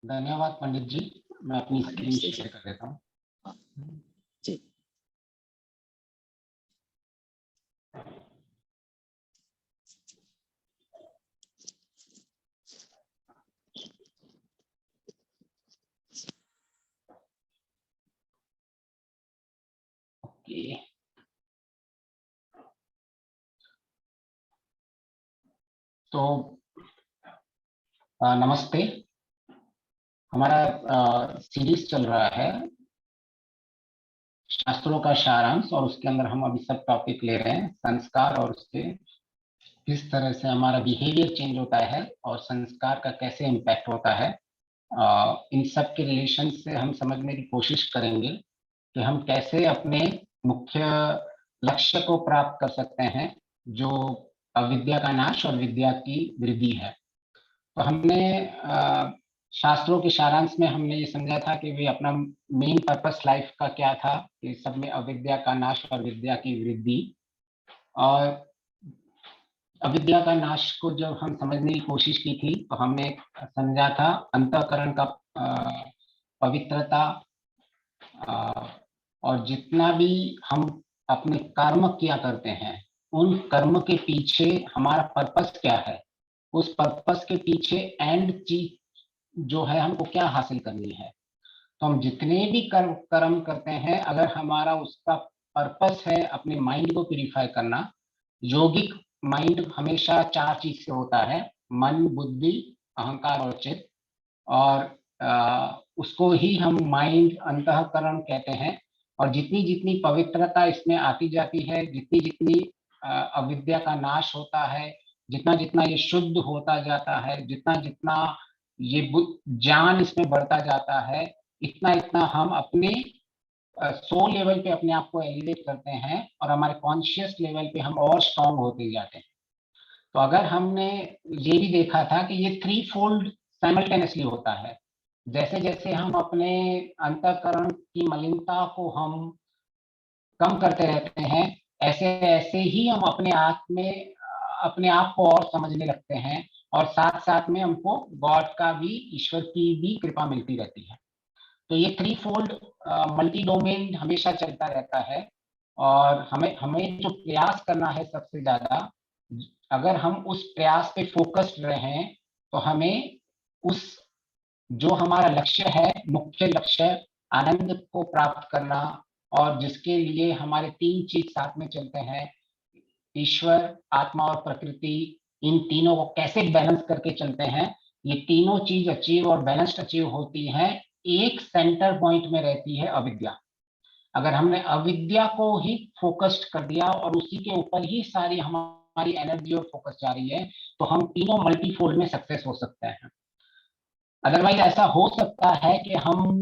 धन्यवाद पंडित जी। मैं अपनी स्क्रीन शेयर कर देता हूँ। जी। ओके, तो नमस्ते। हमारा सीरीज चल रहा है शास्त्रों का सारांश, और उसके अंदर हम अभी सब टॉपिक ले रहे हैं संस्कार और उसके किस तरह से हमारा बिहेवियर चेंज होता है और संस्कार का कैसे इम्पैक्ट होता है। इन सब के रिलेशन से हम समझने की कोशिश करेंगे कि हम कैसे अपने मुख्य लक्ष्य को प्राप्त कर सकते हैं, जो अविद्या का नाश और विद्या की वृद्धि है। तो हमने शास्त्रों के सारांश में हमने ये समझा था कि वे अपना मेन पर्पस लाइफ का क्या था, कि सब में अविद्या का नाश और विद्या की वृद्धि। और अविद्या का नाश को जब हम समझने की कोशिश की थी तो हमने समझा था अंतःकरण का पवित्रता, और जितना भी हम अपने कर्म किया करते हैं उन कर्म के पीछे हमारा पर्पस क्या है, उस पर्पस के पीछे एंड चीज जो है हमको क्या हासिल करनी है। तो हम जितने भी कर्म करते हैं, अगर हमारा उसका पर्पस है अपने माइंड को प्यूरिफाई करना। योगिक माइंड हमेशा चार चीज से होता है: मन, बुद्धि, अहंकार और चित्त। और उसको ही हम माइंड, अंतःकरण कहते हैं। और जितनी जितनी पवित्रता इसमें आती जाती है, जितनी जितनी अविद्या का नाश होता है, जितना जितना ये शुद्ध होता जाता है, जितना जितना ये ज्ञान इसमें बढ़ता जाता है, इतना इतना हम अपने सोल लेवल पे अपने आप को एलिवेट करते हैं और हमारे कॉन्शियस लेवल पे हम और स्ट्रांग होते जाते हैं। तो अगर हमने ये भी देखा था कि ये थ्री फोल्ड साइमल्टेनियसली होता है। जैसे जैसे हम अपने अंतःकरण की मलिनता को हम कम करते रहते हैं, ऐसे ऐसे ही हम अपने आप को और समझने लगते हैं, और साथ साथ में हमको गॉड का भी, ईश्वर की भी कृपा मिलती रहती है। तो ये थ्री फोल्ड मल्टी डोमेन हमेशा चलता रहता है। और हमें हमें जो प्रयास करना है सबसे ज्यादा, अगर हम उस प्रयास पे फोकस्ड रहे तो हमें उस जो हमारा लक्ष्य है, मुख्य लक्ष्य, आनंद को प्राप्त करना, और जिसके लिए हमारे तीन चीज साथ में चलते हैं: ईश्वर, आत्मा और प्रकृति। इन तीनों को कैसे बैलेंस करके चलते हैं, ये तीनों चीज अचीव और बैलेंस्ड अचीव होती है, एक सेंटर पॉइंट में रहती है अविद्या। अगर हमने अविद्या को ही फोकस्ड कर दिया और उसी के ऊपर ही सारी हमारी एनर्जी और फोकस जा रही है, तो हम तीनों मल्टीफोल्ड में सक्सेस हो सकते हैं। अदरवाइज ऐसा हो सकता है कि हम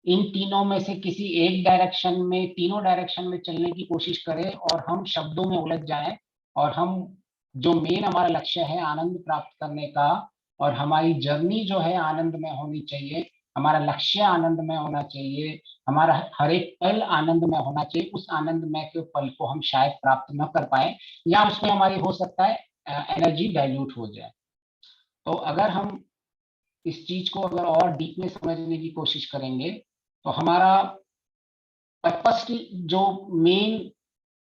इन तीनों में से किसी एक डायरेक्शन में, तीनों डायरेक्शन में चलने की कोशिश करें और हम शब्दों में उलझ जाएं, और हम जो मेन हमारा लक्ष्य है आनंद प्राप्त करने का, और हमारी जर्नी जो है आनंद में होनी चाहिए, हमारा लक्ष्य आनंद में होना चाहिए, हमारा हर एक पल आनंद में होना चाहिए, उस आनंद में के पल को हम शायद प्राप्त न कर पाए, या उसमें हमारी हो सकता है एनर्जी डाइल्यूट हो जाए। तो अगर हम इस चीज को अगर और डीप में समझने की कोशिश करेंगे, तो हमारा पर्पस जो मेन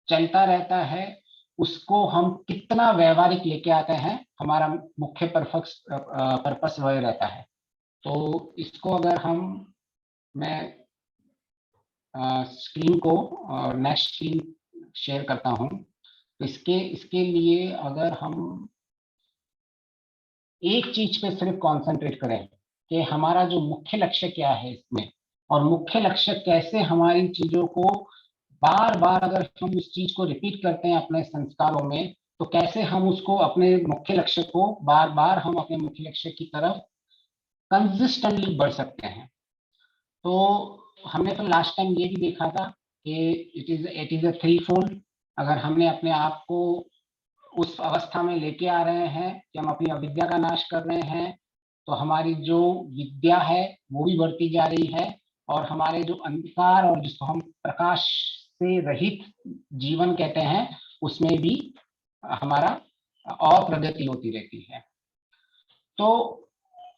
चलता रहता है, उसको हम कितना व्यवहारिक लेके आते हैं, हमारा मुख्य पर्पस वही रहता है। तो इसको अगर हम, मैं स्क्रीन को नेक्स्ट स्क्रीन शेयर करता हूं, तो इसके लिए अगर हम एक चीज पे सिर्फ कंसंट्रेट करें कि हमारा जो मुख्य लक्ष्य क्या है इसमें, और मुख्य लक्ष्य कैसे हमारी चीजों को बार बार, अगर हम उस चीज को रिपीट करते हैं अपने संस्कारों में, तो कैसे हम उसको अपने मुख्य लक्ष्य को बार बार हम अपने मुख्य लक्ष्य की तरफ कंसिस्टेंटली बढ़ सकते हैं। तो हमने तो लास्ट टाइम ये भी देखा था कि it is a three fold. अगर हमने अपने आप को उस अवस्था में लेके आ रहे हैं कि हम अपनी अविद्या का नाश कर रहे हैं, तो हमारी जो विद्या है वो भी बढ़ती जा रही है, और हमारे जो अंधकार और जिसको हम प्रकाश से रहित जीवन कहते हैं, उसमें भी हमारा और प्रगति होती रहती है। तो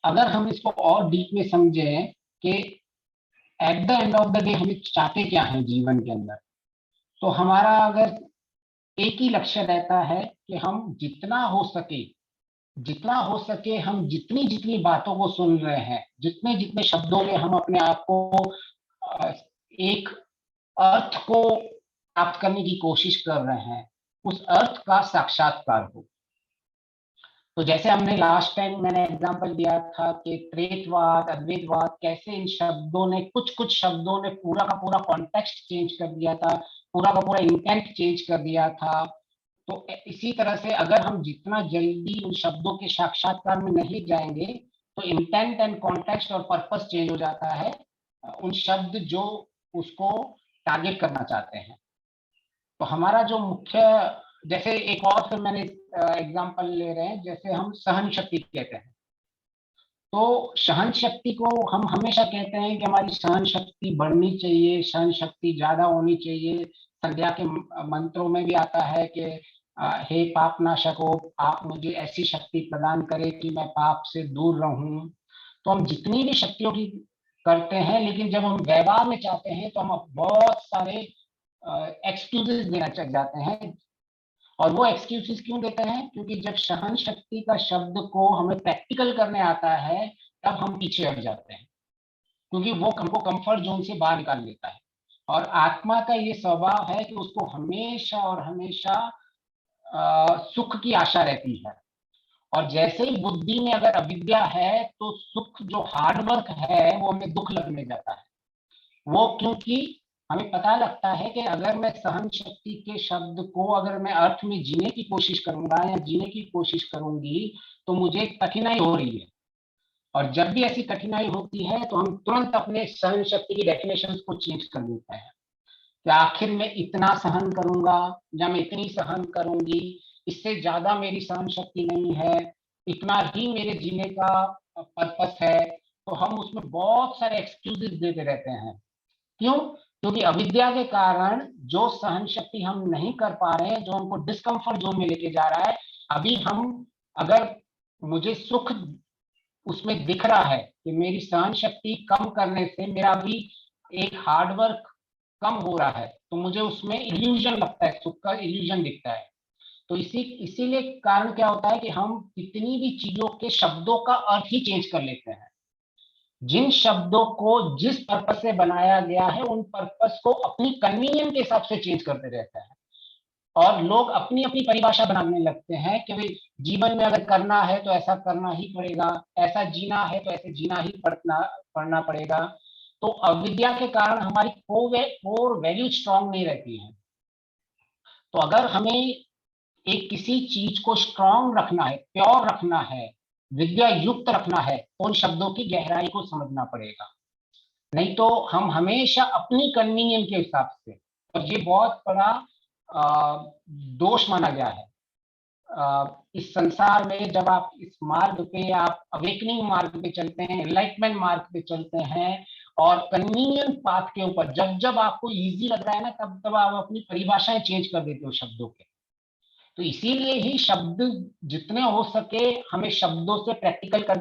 अगर हम इसको और डीप में समझें कि at the end of the day हमें चाहते क्या है जीवन के अंदर, तो हमारा अगर एक ही लक्ष्य रहता है कि हम जितना हो सके हम जितनी जितनी बातों को सुन रहे हैं, जितने जितने शब्दों में हम अपने आप को एक अर्थ को प्राप्त करने की कोशिश कर रहे हैं, उस अर्थ का साक्षात्कार हो। तो जैसे हमने लास्ट टाइम मैंने एग्जांपल दिया था कि त्रेतवाद, अद्वैतवाद, कैसे इन शब्दों ने कुछ कुछ शब्दों ने पूरा का पूरा कॉन्टेक्स्ट चेंज कर दिया था, पूरा का पूरा इंटेंट चेंज कर दिया था। तो इसी तरह से अगर हम जितना जल्दी उन शब्दों के साक्षात्कार में नहीं जाएंगे, तो इंटेंट एंड कॉन्टेक्स्ट और पर्पस चेंज हो जाता है उन शब्द जो उसको टारगेट करना चाहते हैं। तो हमारा जो मुख्य, जैसे एक और फिर मैंने एग्जांपल ले रहे हैं, जैसे हम सहन शक्ति कहते हैं, तो सहन शक्ति को हम हमेशा कहते हैं कि हमारी सहन शक्ति बढ़नी चाहिए, सहन शक्ति ज्यादा होनी चाहिए। संध्या के मंत्रों में भी आता है कि हे पाप नाशको, आप मुझे ऐसी शक्ति प्रदान करें कि मैं पाप से दूर रहूं। तो हम जितनी भी शक्तियों की करते हैं, लेकिन जब हम व्यवहार में चाहते हैं तो हम बहुत सारे एक्सक्यूजेस देना चल जाते हैं। और वो एक्सक्यूजेस क्यों देते हैं? क्योंकि जब सहन शक्ति का शब्द को हमें प्रैक्टिकल करने आता है, तब हम पीछे हट जाते हैं, क्योंकि वो हमको कंफर्ट जोन से बाहर निकाल देता है। और आत्मा का ये स्वभाव है कि उसको हमेशा और हमेशा सुख की आशा रहती है। और जैसे ही बुद्धि में अगर अविद्या है, तो सुख जो हार्ड वर्क है वो हमें दुख लगने जाता है। वो क्योंकि हमें पता लगता है कि अगर मैं सहन शक्ति के शब्द को अगर मैं अर्थ में जीने की कोशिश करूंगा या जीने की कोशिश करूंगी, तो मुझे कठिनाई हो रही है। और जब भी ऐसी कठिनाई होती है, तो हम तुरंत अपने सहन शक्ति की डेफिनेशन को चेंज कर देते हैं कि आखिर मैं इतना सहन करूंगा या मैं इतनी सहन करूंगी, इससे ज्यादा मेरी सहन शक्ति नहीं है, इतना ही मेरे जीने का पर्पस है। तो हम उसमें बहुत सारे एक्सक्यूजेस देते रहते हैं। क्यों? क्योंकि अविद्या के कारण जो सहन शक्ति हम नहीं कर पा रहे हैं, जो हमको डिस्कम्फर्ट जोन में लेके जा रहा है, अभी हम अगर मुझे सुख उसमें दिख रहा है कि मेरी सहन शक्ति कम करने से मेरा भी एक हार्ड वर्क कम हो रहा है, तो मुझे उसमें इल्यूजन लगता है, सुख का इल्यूजन दिखता है। तो इसीलिए कारण क्या होता है कि हम कितनी भी चीजों के शब्दों का अर्थ ही चेंज कर लेते हैं। जिन शब्दों को जिस पर्पस से बनाया गया है, उन पर्पस को अपनी कन्वीनियंस के हिसाब से चेंज करते रहते हैं। और लोग अपनी अपनी परिभाषा बनाने लगते हैं कि भाई जीवन में अगर करना है तो ऐसा करना ही पड़ेगा, ऐसा जीना है तो ऐसे जीना ही पड़ना पड़ेगा। तो अविद्या के कारण हमारी कोर वैल्यू स्ट्रांग नहीं रहती है। तो अगर हमें एक किसी चीज को स्ट्रांग रखना है, प्योर रखना है, विद्या युक्त रखना है, तो उन शब्दों की गहराई को समझना पड़ेगा। नहीं तो हम हमेशा अपनी कन्वीनियंस के हिसाब से, और ये बहुत बड़ा दोष माना गया है इस संसार में। जब आप इस मार्ग पे, आप अवेकनिंग मार्ग पे चलते हैं, एनलाइटमेंट मार्ग पे चलते हैं, और कन्वीनियंट पाथ के ऊपर जब जब आपको इजी लग रहा है ना, तब तब आप अपनी परिभाषाएं चेंज कर देते हो शब्दों के। तो इसीलिए ही शब्द जितने हो सके हमें शब्दों से प्रैक्टिकल कर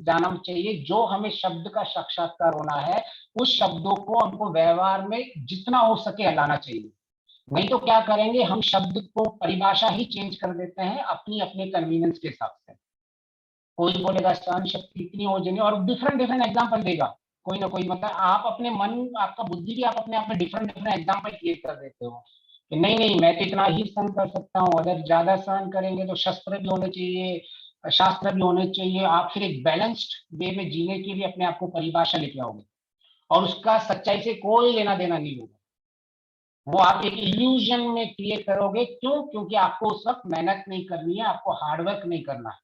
जाना चाहिए। जो हमें शब्द का साक्षात्कार होना है, उस शब्दों को हमको व्यवहार में जितना हो सके लाना चाहिए। नहीं तो क्या करेंगे, हम शब्द को परिभाषा ही चेंज कर देते हैं अपनी अपने कन्वीनियंस के हिसाब से। कोई बोलेगा सहन शक्ति इतनी हो जाएगी, और डिफरेंट डिफरेंट एग्जाम्पल देगा कोई ना कोई। मतलब आप अपने मन, आपका बुद्धि भी आप अपने आप में डिफरेंट डिफरेंट एग्जाम्पल क्रिएट कर देते हो कि नहीं नहीं मैं तो इतना ही सहन कर सकता हूँ, अगर ज्यादा सहन करेंगे तो शस्त्र भी होने चाहिए, शास्त्र भी होने चाहिए। आप फिर एक बैलेंस्ड वे में जीने के लिए अपने आप को परिभाषा लेके आओगे, और उसका सच्चाई से कोई लेना देना नहीं होगा। वो आप एक इल्यूजन में क्रिएट करोगे। क्यों? क्योंकि आपको उस वक्त मेहनत नहीं करनी है, आपको हार्डवर्क नहीं करना है,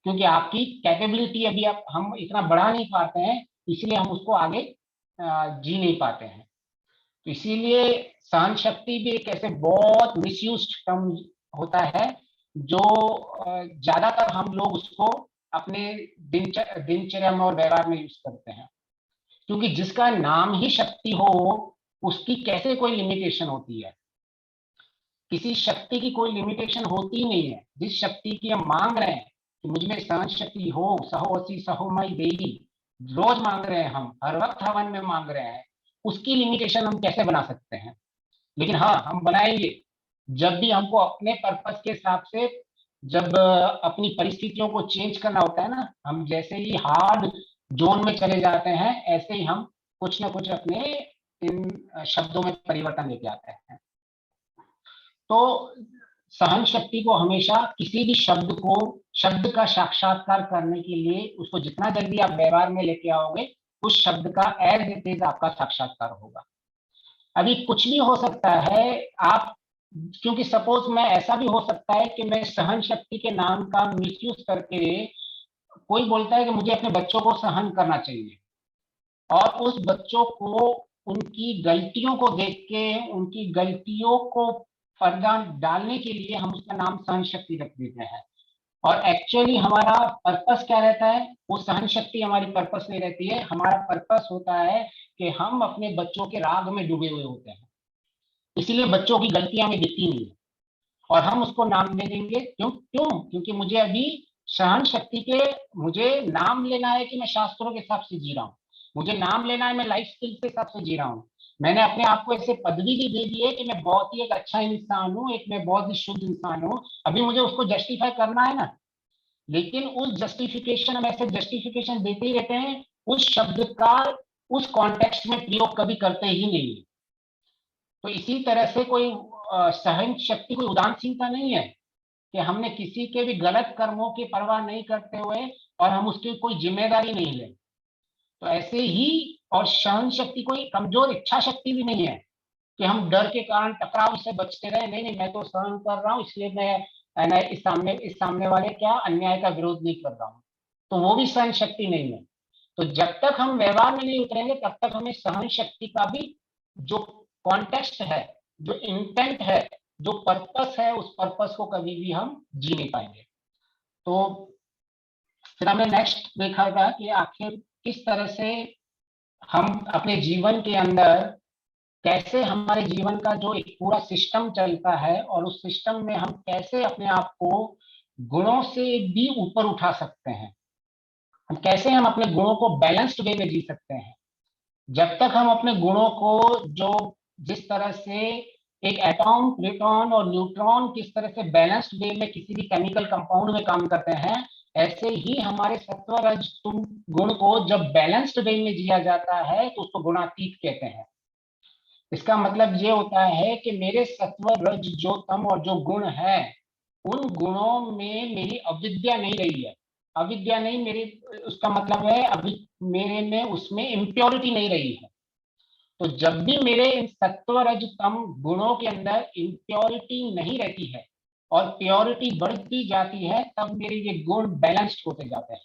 क्योंकि आपकी कैपेबिलिटी अभी आप हम इतना बढ़ा नहीं पाते हैं, इसलिए हम उसको आगे जी नहीं पाते हैं। तो इसीलिए सहन शक्ति भी एक ऐसे बहुत मिसयूज्ड टर्म होता है, जो ज्यादातर हम लोग उसको अपने दिनचर्या में और व्यवहार में यूज करते हैं। क्योंकि जिसका नाम ही शक्ति हो, उसकी कैसे कोई लिमिटेशन होती है? किसी शक्ति की कोई लिमिटेशन होती नहीं है। जिस शक्ति की हम मांग रहे हैं कि मुझ में सहन शक्ति हो, सहोसी सहोमय देही, रोज मांग रहे हैं हम, हर वक्त हवन में मांग रहे हैं, उसकी लिमिटेशन हम कैसे बना सकते हैं? लेकिन हाँ, हम बनाएंगे जब भी हमको अपने पर्पस के हिसाब से, जब अपनी परिस्थितियों को चेंज करना होता है ना, हम जैसे ही हार्ड जोन में चले जाते हैं, ऐसे ही हम कुछ ना कुछ अपने इन शब्दों में परिवर्तन लेके आते हैं। तो सहन शक्ति को हमेशा किसी भी शब्द का साक्षात्कार करने के लिए उसको जितना जल्दी आप व्यवहार में लेके आओगे, उस शब्द का एज इट इज आपका साक्षात्कार होगा। अभी कुछ भी हो सकता है, आप, क्योंकि सपोज मैं, ऐसा भी हो सकता है कि मैं सहन शक्ति के नाम का मिसयूज करके, कोई बोलता है कि मुझे अपने बच्चों को सहन करना चाहिए, और उस बच्चों को उनकी गलतियों को देख के, उनकी गलतियों को पर्दा डालने के लिए हम उसका नाम सहन शक्ति रख देते हैं। और एक्चुअली हमारा पर्पस क्या रहता है? वो सहन शक्ति हमारी पर्पस नहीं रहती है। हमारा पर्पस होता है कि हम अपने बच्चों के राग में डूबे हुए होते हैं, इसीलिए बच्चों की गलतियां हमें दिखती नहीं है, और हम उसको नाम दे देंगे। क्यों क्यों? क्योंकि मुझे अभी सहन शक्ति के, मुझे नाम लेना है कि मैं शास्त्रों के हिसाब से जी रहा हूँ, मुझे नाम लेना है मैं लाइफ स्किल के हिसाब से जी रहा हूँ। मैंने अपने आप को ऐसे पदवी भी दे दी है कि मैं बहुत ही एक अच्छा इंसान हूँ, एक मैं बहुत ही शुद्ध इंसान हूँ। अभी मुझे उसको जस्टिफाई करना है ना, लेकिन उस जस्टिफिकेशन, हम ऐसे जस्टिफिकेशन देते ही रहते हैं, उस शब्द का उस कॉन्टेक्स्ट में प्रयोग कभी करते ही नहीं है। तो इसी तरह से कोई सहन शक्ति कोई उदासीनता नहीं है कि हमने किसी के भी गलत कर्मों की परवाह नहीं करते हुए और हम उसकी कोई जिम्मेदारी नहीं ले। तो ऐसे ही, और सहन शक्ति कोई कमजोर इच्छा शक्ति भी नहीं है कि हम डर के कारण टकराव से बचते रहे। नहीं नहीं, मैं तो सहन कर रहा हूँ, इसलिए मैं इस सामने वाले क्या अन्याय का विरोध नहीं कर रहा हूँ, तो वो भी सहन शक्ति नहीं है। तो जब तक हम व्यवहार में नहीं उतरेंगे, तब तक हमें सहन शक्ति का भी जो कॉन्टेक्स्ट है, जो इंटेंट है, जो पर्पस है, उस पर्पस को कभी भी हम जी नहीं पाएंगे। तो फिर हमने नेक्स्ट देखा था कि आखिर किस तरह से हम अपने जीवन के अंदर, कैसे हमारे जीवन का जो एक पूरा सिस्टम चलता है, और उस सिस्टम में हम कैसे अपने आप को गुणों से भी ऊपर उठा सकते हैं, हम कैसे हम अपने गुणों को बैलेंस्ड वे में जी सकते हैं। जब तक हम अपने गुणों को, जो जिस तरह से एक एटॉम, प्रोटॉन और न्यूट्रॉन किस तरह से बैलेंस्ड वे में किसी भी केमिकल कंपाउंड में काम करते हैं, ऐसे ही हमारे सत्व रज तुम गुण को जब बैलेंस्ड वे में जिया जाता है तो उसको गुणातीत कहते हैं। इसका मतलब ये होता है कि मेरे सत्व रज जो तम और जो गुण है, उन गुणों में मेरी अविद्या नहीं रही है। अविद्या नहीं, मेरी, उसका मतलब है अभी मेरे में उसमें इम्प्योरिटी नहीं रही है। तो जब भी मेरे इन सत्व रज तम गुणों के अंदर इम्प्योरिटी नहीं रहती है और प्योरिटी बढ़ती जाती है, तब मेरे ये गुण बैलेंस्ड होते जाते हैं।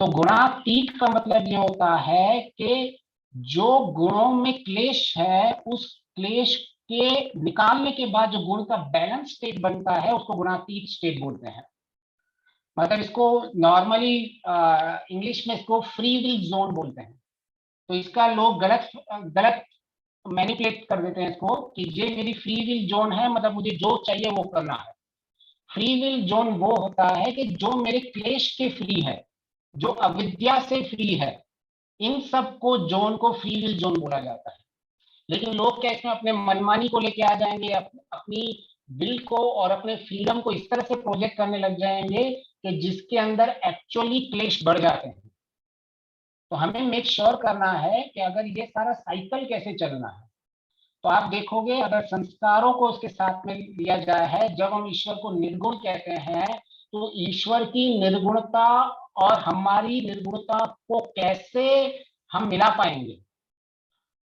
तो गुणातीत का मतलब ये होता है कि जो गुणों में क्लेश है, उस क्लेश के निकालने के बाद जो गुण का बैलेंस स्टेट बनता है, उसको गुणातीत स्टेट बोलते हैं। मतलब इसको नॉर्मली इंग्लिश में इसको फ्री विल जोन बोलते हैं। तो इसका लोग गलत गलत मैनिपुलेट कर देते हैं इसको कि ये मेरी फ्री विल जोन है, मतलब मुझे जो चाहिए वो करना है। फ्री विल जोन वो होता है कि जो मेरे क्लेश के फ्री है, जो अविद्या से फ्री है, इन सब को जोन को फ्री विल जोन बोला जाता है। लेकिन लोग क्या इसमें अपने मनमानी को लेके आ जाएंगे, अपनी विल को और अपने फ्रीडम को इस तरह से प्रोजेक्ट करने लग जाएंगे कि जिसके अंदर एक्चुअली क्लेश बढ़ जाते हैं। तो हमें मेक श्योर करना है कि अगर ये सारा साइकिल कैसे चलना है, तो आप देखोगे अगर संस्कारों को उसके साथ में लिया जाए है, जब हम ईश्वर को निर्गुण कहते हैं, तो ईश्वर की निर्गुणता और हमारी निर्गुणता को कैसे हम मिला पाएंगे?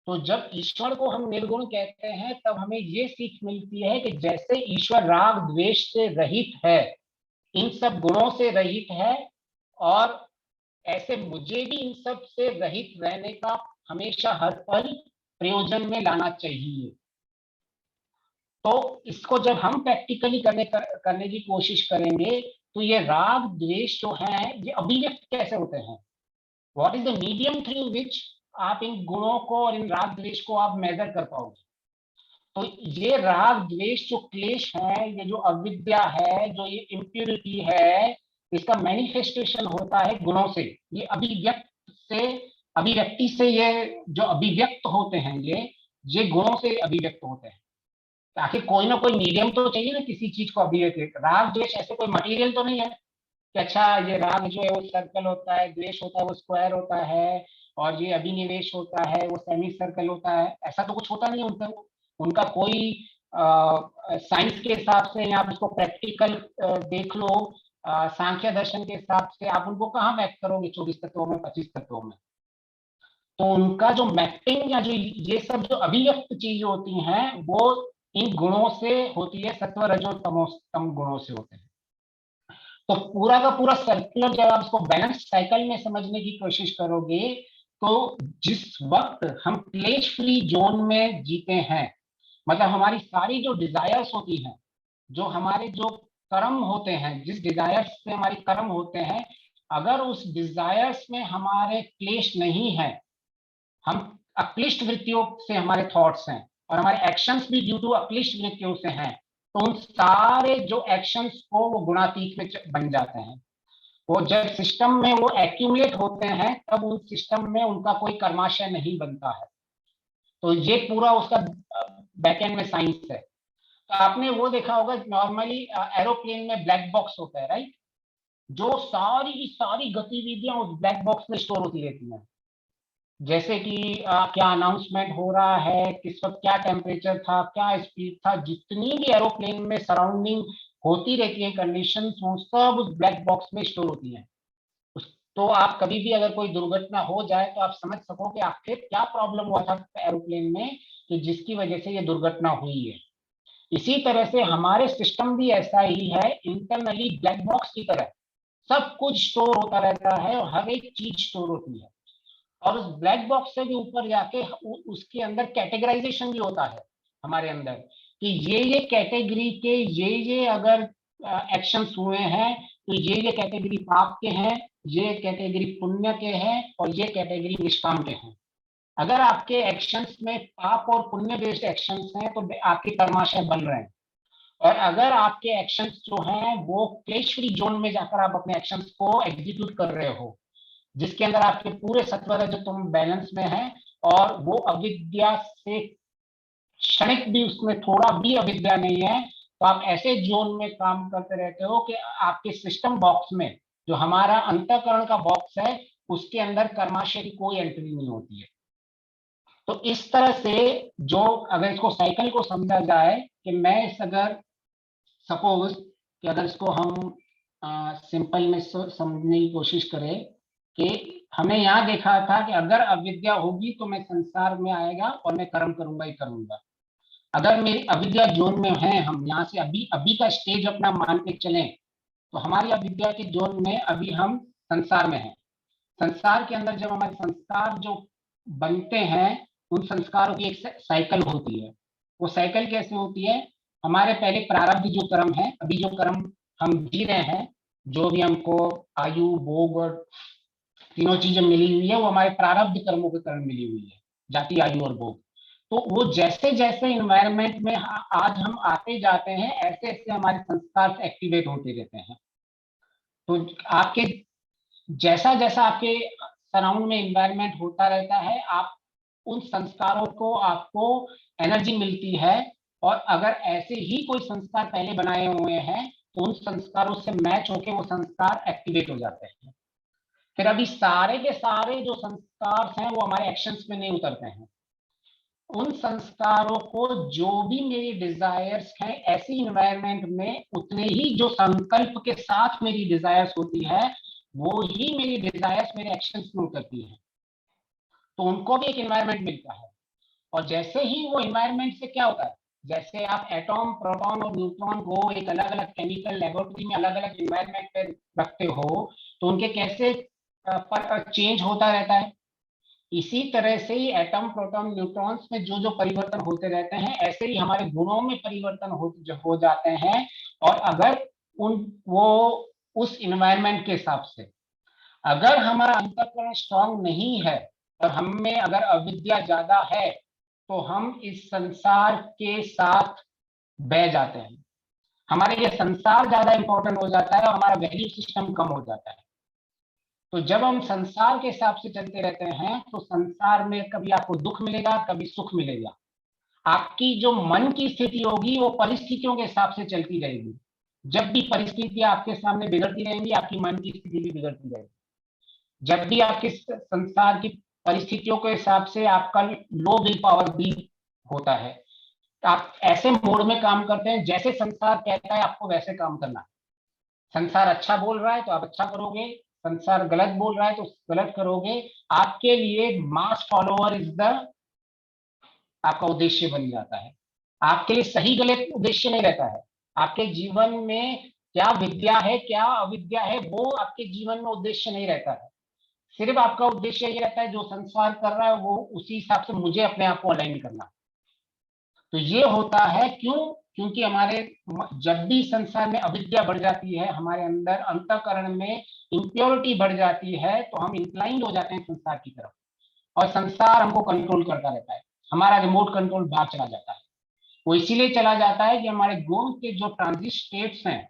तो जब ईश्वर को हम निर्गुण कहते हैं, तब हमें ये सीख मिलती है कि जैसे ईश्वर राग द्वेष से रहित है, इन सब गुणों से रहित है, और ऐसे मुझे भी इन सब से रहित रहने का हमेशा हर पल प्रयोजन में लाना चाहिए। तो इसको जब हम प्रैक्टिकली करने की कोशिश करेंगे, तो ये राग द्वेष जो है, ये अभिव्यक्त कैसे होते हैं? What is the medium through which आप इन गुणों को और इन राग द्वेष को आप मेजर कर पाओगे? तो ये राग द्वेष जो क्लेश है, ये जो अविद्या है, जो ये इम्प्यूरिटी है, इसका मैनिफेस्टेशन होता है गुणों से। ये अभिव्यक्ति से ये जो अभिव्यक्त होते हैं, ये गुणों से अभिव्यक्त होते हैं। ताकि कोई ना कोई मीडियम तो चाहिए ना किसी चीज को अभिव्यक्त। राग द्वेष ऐसे कोई मटेरियल तो नहीं है कि अच्छा ये राग जो है वो सर्कल होता है, द्वेष होता है वो स्क्वायर होता है, और ये अभिनिवेश होता है वो सेमी सर्कल होता है। ऐसा तो कुछ होता नहीं उनका। उनका कोई साइंस के हिसाब से, या आप इसको प्रैक्टिकल देख लो, सांख्य दर्शन के हिसाब से आप उनको कहाँ मैप करोगे 24 तत्वों में, 25 तत्वों में। तो उनका जो मैपिंग या जो ये सब जो अभिव्यक्त चीजें होती हैं वो इन गुणों से होती है, सत्व रजो तम गुणों से होते हैं। तो पूरा का पूरा सर्कुलर जब आप इसको बैलेंस साइकिल में समझने की कोशिश करोगे, तो जिस वक्त हम क्लेश फ्री जोन में जीते हैं, मतलब हमारी सारी जो डिजायर्स होती हैं, जो हमारे जो कर्म होते हैं, जिस डिजायर्स से हमारे कर्म होते हैं, अगर उस डिजायर्स में हमारे क्लेश नहीं है, हम अक्लिष्ट वृत्तियों से हमारे थॉट्स हैं और हमारे एक्शंस भी ड्यू टू अक्लिष्ट वृत्तियों से हैं, तो उन सारे जो एक्शंस को वो गुणातीत में बन जाते हैं। वो जब सिस्टम में वो एक्यूमुलेट होते हैं तब उन सिस्टम में उनका कोई कर्माशय नहीं बनता है। तो ये पूरा उसका बैकएंड में साइंस है। तो आपने वो देखा होगा नॉर्मली एरोप्लेन में ब्लैक बॉक्स होता है, राइट, जो सारी की सारी गतिविधियां उस ब्लैक बॉक्स में स्टोर होती रहती हैं। जैसे कि क्या अनाउंसमेंट हो रहा है, किस वक्त क्या टेम्परेचर था, क्या स्पीड था, जितनी भी एरोप्लेन में सराउंडिंग होती रहती है कंडीशन, वो सब उस ब्लैक बॉक्स में स्टोर होती हैं। तो आप कभी भी अगर कोई दुर्घटना हो जाए तो आप समझ सको कि आखिर क्या प्रॉब्लम हुआ था एरोप्लेन में कि जिसकी वजह से ये दुर्घटना हुई है। इसी तरह से हमारे सिस्टम भी ऐसा ही है, इंटरनली ब्लैक बॉक्स की तरह सब कुछ स्टोर होता रहता है और हर एक चीज स्टोर होती है। और उस ब्लैक बॉक्स से भी ऊपर जाके उसके अंदर कैटेगराइजेशन भी होता है हमारे अंदर, कि ये कैटेगरी के ये अगर एक्शंस हुए हैं तो ये कैटेगरी पाप के हैं, ये कैटेगरी पुण्य के हैं, और ये कैटेगरी निष्काम के हैं। अगर आपके एक्शंस में पाप और पुण्य बेस्ड एक्शंस हैं तो आपके कर्माशय बन रहे हैं। और अगर आपके एक्शंस जो हैं वो क्लेश फ्री जोन में जाकर आप अपने एक्शंस को एग्जीक्यूट कर रहे हो, जिसके अंदर आपके पूरे सत्व रजो तुम बैलेंस में है, और वो अविद्या से क्षणिक भी उसमें थोड़ा भी अविद्या नहीं है, तो आप ऐसे जोन में काम करते रहते हो कि आपके सिस्टम बॉक्स में, जो हमारा अंतःकरण का बॉक्स है, उसके अंदर कर्माशय की कोई एंट्री नहीं होती है। तो इस तरह से जो अगर इसको साइकिल को समझा जाए कि मैं इस अगर सपोज कि अगर इसको हम सिंपल में समझने की कोशिश करें कि हमने यहाँ देखा था कि अगर अविद्या होगी तो मैं संसार में आएगा और मैं कर्म करूंगा ही करूंगा। अगर मेरी अविद्या जोन में है, हम यहाँ से अभी अभी का स्टेज अपना मान के चलें, तो हमारी अविद्या के जोन में अभी हम संसार में हैं। संसार के अंदर जब हमारे संस्कार जो बनते हैं, उन संस्कारों की एक साइकिल होती है। वो साइकिल कैसे होती है, हमारे पहले प्रारब्ध जो कर्म है, अभी जो कर्म हम जी रहे हैं, जो भी हमको आयु भोग और तीनों चीजें मिली हुई है, वो हमारे प्रारब्ध कर्मों के कारण मिली हुई है, जाति आयु और भोग। तो वो जैसे जैसे इन्वायरमेंट में आज हम आते जाते हैं, ऐसे ऐसे हमारे संस्कार एक्टिवेट होते रहते हैं। तो आपके जैसा जैसा आपके सराउंड में इन्वायरमेंट होता रहता है, आप उन संस्कारों को आपको एनर्जी मिलती है। और अगर ऐसे ही कोई संस्कार पहले बनाए हुए हैं तो उन संस्कारों से मैच होकर वो संस्कार एक्टिवेट हो जाते हैं। फिर अभी सारे के सारे जो संस्कार हैं वो हमारे एक्शंस में नहीं उतरते हैं। उन संस्कारों को जो भी मेरी डिजायर्स हैं, ऐसी इन्वायरमेंट में उतने ही जो संकल्प के साथ मेरी डिजायर्स होती है, वो ही मेरी डिजायर्स मेरे एक्शंस में उतरती है। तो उनको भी एक इन्वायरमेंट मिलता है। और जैसे ही वो इन्वायरमेंट से क्या होता है, जैसे आप एटॉम, प्रोटॉन और न्यूट्रॉन को एक अलग अलग केमिकल लेबोरेटरी में अलग अलग इन्वायरमेंट पे रखते हो, तो उनके कैसे पर चेंज होता रहता है। इसी तरह से ही एटम, प्रोटॉन, न्यूट्रॉन्स में जो जो परिवर्तन होते रहते हैं, ऐसे ही हमारे गुणों में परिवर्तन हो जाते हैं। और अगर वो उस इन्वायरमेंट के हिसाब से, अगर हमारा अंतःकरण स्ट्रांग नहीं है और हम में अगर अविद्या ज्यादा है, तो हम इस संसार के साथ बह जाते हैं। हमारे लिए संसार ज्यादा इंपॉर्टेंट हो जाता है और हमारा वैल्यू सिस्टम कम हो जाता है। तो जब हम संसार के हिसाब से चलते रहते हैं तो संसार में कभी आपको दुख मिलेगा, कभी सुख मिलेगा। आपकी जो मन की स्थिति होगी वो परिस्थितियों के हिसाब से चलती रहेगी। जब भी परिस्थितियां आपके सामने बिगड़ती रहेंगी, आपकी मन की स्थिति भी बिगड़ती रहेगी। जब भी आपके संसार की परिस्थितियों के हिसाब से आपका लो विल पावर भी होता है, तो आप ऐसे मोड में काम करते हैं जैसे संसार कहता है आपको वैसे काम करना है। संसार अच्छा बोल रहा है तो आप अच्छा करोगे, संसार गलत बोल रहा है तो गलत करोगे। आपके लिए मास फॉलोअर इज द आपका उद्देश्य बन जाता है। आपके लिए सही गलत उद्देश्य नहीं रहता है। आपके जीवन में क्या विद्या है क्या अविद्या है वो आपके जीवन में उद्देश्य नहीं रहता है। सिर्फ आपका उद्देश्य ये रहता है जो संसार कर रहा है वो उसी हिसाब से मुझे अपने आप को अलाइन करना। तो ये होता है क्यों? क्योंकि हमारे जब भी संसार में अविद्या बढ़ जाती है, हमारे अंदर अंतःकरण में इम्प्योरिटी बढ़ जाती है, तो हम इंक्लाइंड हो जाते हैं संसार की तरफ और संसार हमको कंट्रोल करता रहता है। हमारा रिमोट कंट्रोल बाहर चला जाता है। वो इसीलिए चला जाता है कि हमारे गुण के जो ट्रांजिट स्टेट्स हैं,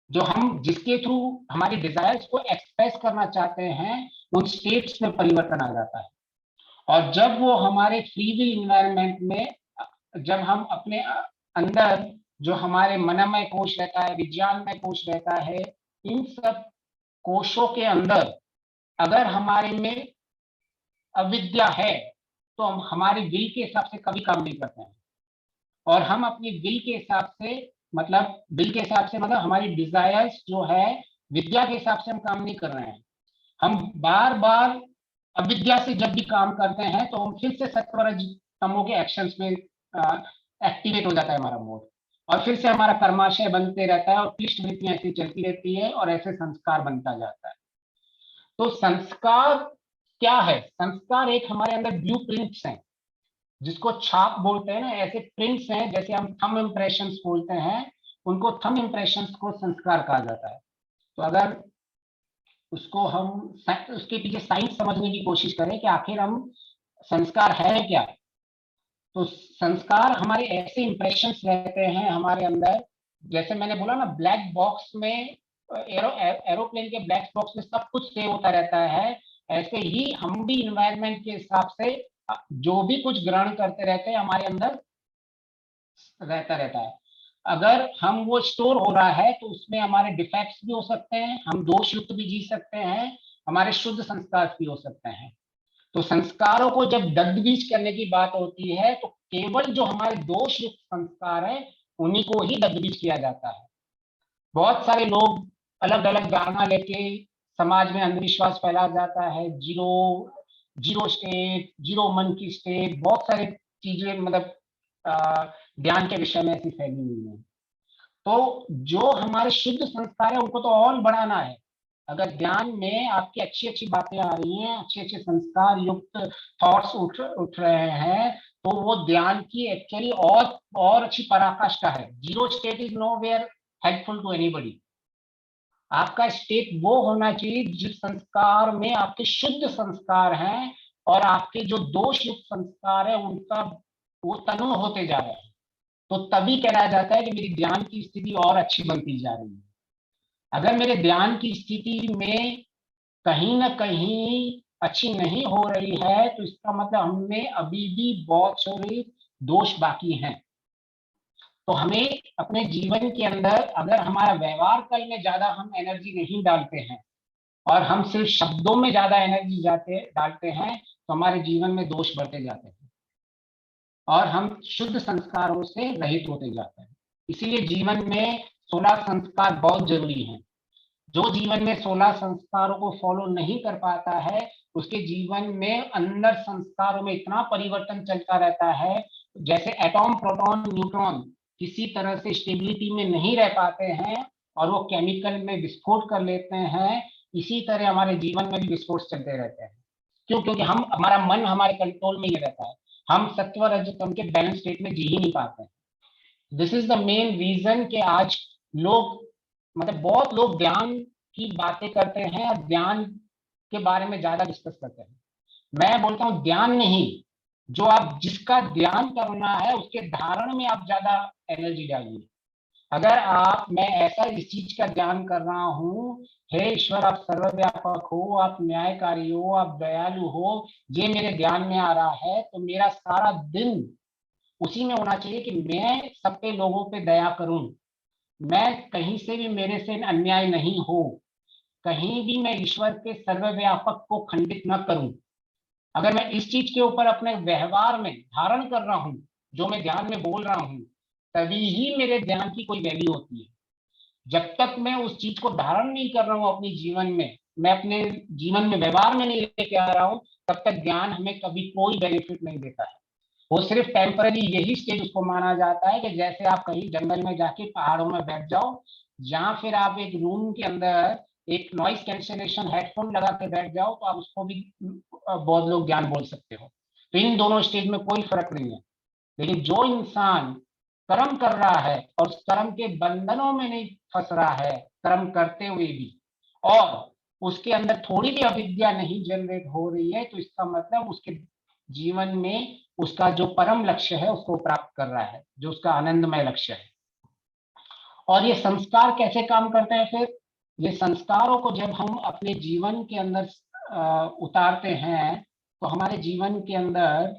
जो हम जिसके थ्रू हमारी डिजायर्स को एक्सप्रेस करना चाहते हैं, उन स्टेट्स में परिवर्तन आ जाता है। और जब वो हमारे फ्री विल इन्वायरमेंट में, जब हम अपने अंदर जो हमारे मनमय कोश रहता है, विज्ञानमय कोश रहता है, इन सब कोशों के अंदर अगर हमारे में अविद्या है तो हम हमारे विल के हिसाब से कभी काम नहीं करते हैं। और हम अपनी विल के हिसाब से मतलब हमारी डिजायर्स जो है विद्या के हिसाब से हम काम नहीं कर रहे हैं। हम बार बार अविद्या से जब भी काम करते हैं तो हम फिर से सत्वरज तमो के एक्शंस में एक्टिवेट हो जाता है हमारा मोड, और फिर से हमारा कर्माशय बनते रहता है और क्लिष्ट वृत्तियां ऐसी चलती रहती है और ऐसे संस्कार बनता जाता है। तो संस्कार क्या है? संस्कार एक हमारे अंदर ब्लू प्रिंट्स हैं, जिसको छाप बोलते हैं ना, ऐसे प्रिंट्स हैं, जैसे हम थंब इम्प्रेशंस बोलते हैं, उनको थंब इम्प्रेशंस को संस्कार कहा जाता है। तो अगर उसको हम उसके पीछे साइंस समझने की कोशिश करें कि आखिर हम संस्कार है क्या, तो संस्कार हमारे ऐसे इंप्रेशंस रहते हैं हमारे अंदर, जैसे मैंने बोला ना ब्लैक बॉक्स में, एरोप्लेन के ब्लैक बॉक्स में सब कुछ सेव होता रहता है, ऐसे ही हम भी इन्वायरमेंट के हिसाब से जो भी कुछ ग्रहण करते रहते हैं हमारे अंदर रहता है। अगर हम वो स्टोर हो रहा है तो उसमें हमारे डिफेक्ट्स भी हो सकते हैं, हम दोष युक्त भी जी सकते हैं, हमारे शुद्ध संस्कार भी हो सकते हैं। तो संस्कारों को जब दग्धबीज करने की बात होती है तो केवल जो हमारे दोष युक्त संस्कार है उन्हीं को ही दग्धबीज किया जाता है। बहुत सारे लोग अलग अलग गाना लेके समाज में अंधविश्वास फैला जाता है, जीरो स्टेट, जीरो मन की स्टेट, बहुत सारी चीजें मतलब ध्यान के विषय में ऐसी फैली हुई है। तो जो हमारे शुद्ध संस्कार है उनको तो और बढ़ाना है। अगर ध्यान में आपकी अच्छी अच्छी बातें आ रही हैं, अच्छे अच्छे संस्कार युक्त थॉट्स उठ रहे हैं, तो वो ध्यान की एक्चुअली और अच्छी पराकाष्ठा है। Zero state is nowhere helpful to anybody. आपका स्टेट वो होना चाहिए जिस संस्कार में आपके शुद्ध संस्कार हैं और आपके जो दोष युक्त संस्कार है उनका वो तनु होते जा रहे हैं, तो तभी कहा जाता है कि मेरी ध्यान की स्थिति और अच्छी बनती जा रही है। अगर मेरे ध्यान की स्थिति में कहीं ना कहीं अच्छी नहीं हो रही है तो इसका मतलब हमें अभी भी बहुत सारे दोष बाकी हैं। तो हमें अपने जीवन के अंदर अगर हमारा व्यवहार कल में ज्यादा हम एनर्जी नहीं डालते हैं और हम सिर्फ शब्दों में ज्यादा एनर्जी डालते हैं तो हमारे जीवन में दोष बढ़ते जाते हैं और हम शुद्ध संस्कारों से रहित होते जाते हैं। इसीलिए जीवन में 16 संस्कार बहुत जरूरी हैं। जो जीवन में 16 संस्कारों को फॉलो नहीं कर पाता है उसके जीवन में अंदर संस्कारों में इतना परिवर्तन चलता रहता है, जैसे एटॉम, प्रोटॉन, न्यूट्रॉन किसी तरह से स्टेबिलिटी में नहीं रह पाते हैं और वो केमिकल में विस्फोट कर लेते हैं, इसी तरह हमारे जीवन में भी विस्फोट चलते रहते हैं। क्यों? क्योंकि हमारा मन हमारे कंट्रोल में ही रहता है, हम सत्व रजतम के बैलेंस स्टेट में जी ही नहीं पाते हैं। This is the main reason कि आज लोग मतलब बहुत लोग ध्यान की बातें करते हैं और ध्यान के बारे में ज्यादा डिस्कस करते हैं। मैं बोलता हूँ ध्यान नहीं, जो आप जिसका ध्यान करना है उसके धारण में आप ज्यादा एनर्जी डालिए। अगर आप, मैं ऐसा इस चीज का ध्यान कर रहा हूँ, हे ईश्वर आप सर्वव्यापक हो, आप न्यायकारी हो, आप दयालु हो, ये मेरे ध्यान में आ रहा है, तो मेरा सारा दिन उसी में होना चाहिए कि मैं सब पे लोगों पे दया करूं, मैं कहीं से भी मेरे से अन्याय नहीं हो, कहीं भी मैं ईश्वर के सर्वव्यापक को खंडित न करूं। अगर मैं इस चीज के ऊपर अपने व्यवहार में धारण कर रहा हूं, जो मैं ध्यान में बोल रहा हूं, तभी ही मेरे ध्यान की कोई वैल्यू होती है। जब तक मैं उस चीज को धारण नहीं कर रहा हूं अपने जीवन में, मैं अपने जीवन में व्यवहार में नहीं लेके आ रहा हूं, तब तक ज्ञान हमें कभी कोई बेनिफिट नहीं देता है। वो सिर्फ टेम्पररी, यही स्टेज उसको माना जाता है कि जैसे आप कहीं जंगल में जाके पहाड़ों में बैठ जाओ, या फिर आप एक रूम के अंदर एक नॉइस कैंसलेशन हेडफोन लगा के बैठ जाओ, तो आप उसको भी बहुत लोग ज्ञान बोल सकते हो। तो इन दोनों स्टेज में कोई फर्क नहीं है। लेकिन जो इंसान कर्म कर रहा है और उस कर्म के बंधनों में नहीं फंस रहा है, कर्म करते हुए भी, और उसके अंदर थोड़ी भी अविद्या नहीं जनरेट हो रही है, तो इसका मतलब उसके जीवन में उसका जो परम लक्ष्य है उसको प्राप्त कर रहा है, जो उसका आनंदमय लक्ष्य है। और ये संस्कार कैसे काम करते हैं फिर? ये संस्कारों को जब हम अपने जीवन के अंदर उतारते हैं, तो हमारे जीवन के अंदर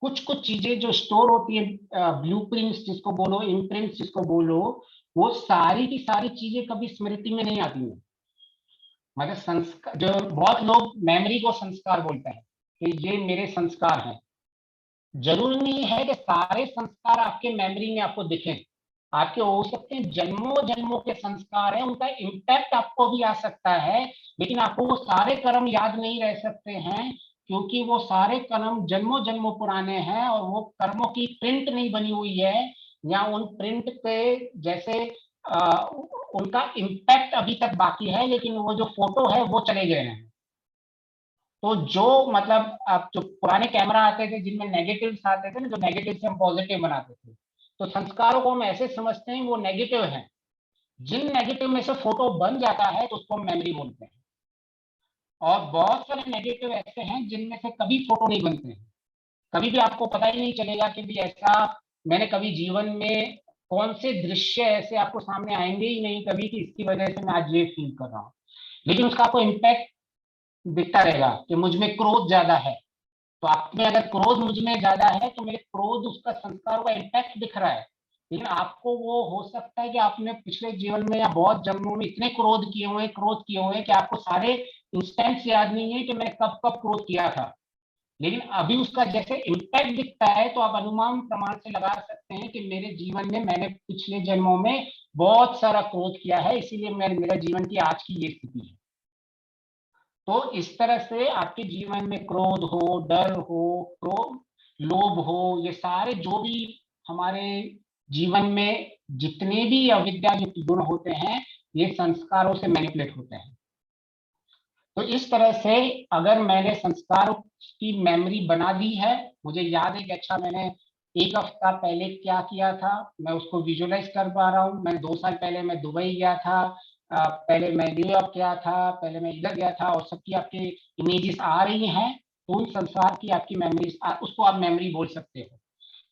कुछ कुछ चीजें जो स्टोर होती है, ब्लूप्रिंट्स जिसको बोलो, इम्प्रिंट्स जिसको बोलो, वो सारी की सारी चीजें कभी स्मृति में नहीं आती हैं। मतलब संस्कार, जो बहुत लोग मेमोरी को संस्कार बोलते हैं कि ये मेरे संस्कार हैं। जरूरी नहीं है कि सारे संस्कार आपके मेमोरी में आपको दिखें। आपके हो सकते हैं जन्मों जन्मों के संस्कार हैं, उनका इम्पैक्ट आपको भी आ सकता है, लेकिन आपको वो सारे कर्म याद नहीं रह सकते हैं, क्योंकि वो सारे कर्म जन्मों जन्मों पुराने हैं और वो कर्मों की प्रिंट नहीं बनी हुई है, या उन प्रिंट पे जैसे आ, उनका इम्पैक्ट अभी तक बाकी है, लेकिन वो जो फोटो है वो चले गए हैं। तो जो मतलब आप जो पुराने कैमरा आते थे जिनमें नेगेटिव्स आते थे ना, जो नेगेटिव से हम पॉजिटिव बनाते थे, तो संस्कारों को हम ऐसे समझते हैं वो नेगेटिव है। जिन नेगेटिव में से फोटो बन जाता है तो उसको हम मेमोरी बोलते हैं। और बहुत सारे नेगेटिव ऐसे हैं जिनमें से कभी फोटो नहीं बनते हैं, कभी भी आपको पता ही नहीं चलेगा कि भी ऐसा मैंने कभी जीवन में कौन से दृश्य ऐसे आपको सामने आएंगे ही नहीं कभी कि इसकी वजह से मैं आज ये फील कर रहा हूँ। लेकिन उसका आपको इम्पैक्ट दिखता रहेगा कि मुझ में क्रोध ज्यादा है, तो आप में अगर क्रोध मुझ में ज्यादा है तो मेरे क्रोध, उसका संस्कारों का इम्पैक्ट दिख रहा है। लेकिन आपको वो हो सकता है कि आपने पिछले जीवन में या बहुत जन्मों में इतने क्रोध किए हुए हैं कि आपको सारे इंस्टेंट्स याद नहीं है कि मैंने कब कब क्रोध किया था। लेकिन अभी उसका जैसे इम्पैक्ट दिखता है, तो आप अनुमान प्रमाण से लगा सकते हैं कि मेरे जीवन में मैंने पिछले जन्मों में बहुत सारा क्रोध किया है, इसीलिए मेरा जीवन की आज की ये स्थिति है। तो इस तरह से आपके जीवन में क्रोध हो, डर हो, लोभ हो, ये सारे जो भी हमारे जीवन में जितने भी अविद्या युक्त गुण होते हैं, ये संस्कारों से मैनिपुलेट होते हैं। तो इस तरह से अगर मैंने संस्कारों की मेमोरी बना दी है, मुझे याद है कि अच्छा मैंने एक हफ्ता पहले क्या किया था, मैं उसको विजुअलाइज कर पा रहा हूँ। मैं 2 साल पहले मैं दुबई गया था, पहले मैं न्यूयॉर्क गया था, पहले मैं इधर गया था, और सबकी आपके इमेजेस आ रही हैं, तो उन संसार की आपकी मेमोरीज, उसको आप मेमोरी बोल सकते हो।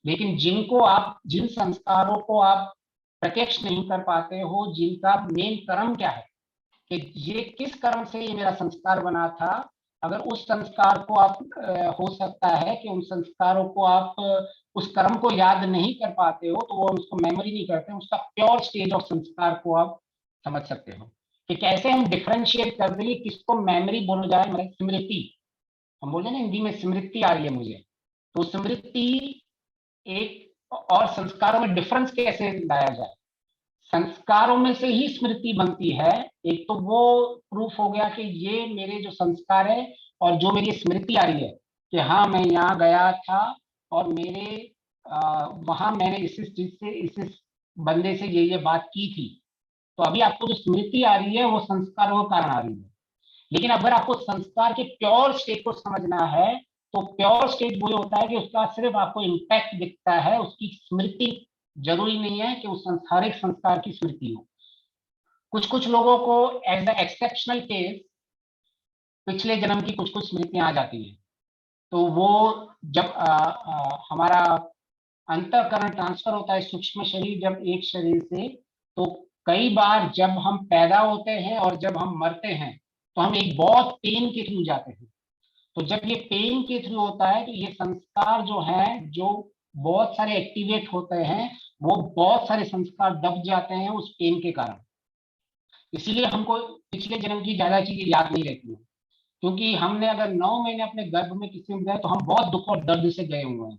लेकिन जिन संस्कारों को आप प्रत्यक्ष नहीं कर पाते हो, जिनका मेन कर्म क्या है कि ये किस कर्म से ये मेरा संस्कार बना था, अगर उस संस्कार को आप हो सकता है कि उन संस्कारों को आप उस कर्म को याद नहीं कर पाते हो, तो वो उसको मेमोरी नहीं करते, उसका प्योर स्टेज ऑफ संस्कार को आप समझ सकते हो कि कैसे हम डिफ्रेंशिएट कर देंगे किसको मेमोरी बोला जाए, मतलब स्मृति। हम बोले ना हिंदी में स्मृति आ रही है मुझे, तो स्मृति एक, और संस्कारों में डिफरेंस कैसे लाया जाए। संस्कारों में से ही स्मृति बनती है। एक तो वो प्रूफ हो गया कि ये मेरे जो संस्कार है, और जो मेरी स्मृति आ रही है कि हाँ मैं यहाँ गया था और मेरे वहां मैंने इस चीज से इस बंदे से ये बात की थी। तो अभी आपको जो स्मृति आ रही है वो संस्कारों के कारण आ रही है। लेकिन अगर आपको संस्कार के प्योर स्टेट को समझना है, तो प्योर स्टेट वो होता है कि उसका सिर्फ आपको इम्पैक्ट दिखता है, उसकी स्मृति जरूरी नहीं है कि उस हर एक संस्कार की स्मृति हो। कुछ कुछ लोगों को एज अ एक्सेप्शनल केस पिछले जन्म की कुछ कुछ स्मृतियां आ जाती हैं। तो वो जब हमारा अंतःकरण ट्रांसफर होता है सूक्ष्म शरीर जब एक शरीर से, तो कई बार जब हम पैदा होते हैं और जब हम मरते हैं तो हम एक बहुत पेन के थ्रू जाते हैं। तो जब ये पेन के थ्रू होता है तो ये संस्कार जो है, जो बहुत सारे एक्टिवेट होते हैं, वो बहुत सारे संस्कार दब जाते हैं उस पेन के कारण। इसीलिए हमको पिछले जन्म की ज्यादा चीजें याद नहीं रहती हैं, क्योंकि हमने अगर 9 महीने अपने गर्भ में किसी में गए तो हम बहुत दुख और दर्द से गए हुए हैं।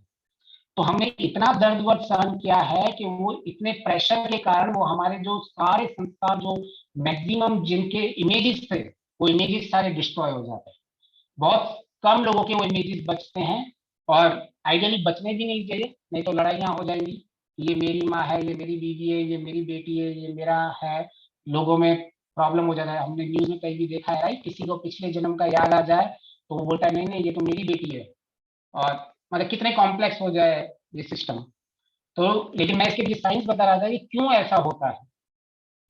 तो हमने इतना दर्द वर्द सहन किया है कि वो इतने प्रेशर के कारण वो हमारे जो सारे संस्कार, जो मैक्सिमम जिनके इमेजेस थे, वो इमेजेस सारे डिस्ट्रॉय हो जाते हैं। बहुत कम लोगों के वो इमेजेस बचते हैं, और आइडियली बचने भी नहीं चाहिए, नहीं तो लड़ाइयाँ हो जाएंगी। ये मेरी माँ है, ये मेरी बीवी है, ये मेरी बेटी है, ये मेरा है, लोगों में प्रॉब्लम हो जाता है। हमने न्यूज में कहीं भी देखा है, राइट, किसी को पिछले जन्म का याद आ जाए तो वो बोलता है नहीं नहीं ये तो मेरी बेटी है, और मतलब कितने कॉम्प्लेक्स हो जाए ये सिस्टम। तो लेकिन मैं इसके लिए साइंस बता रहा था कि क्यों ऐसा होता है।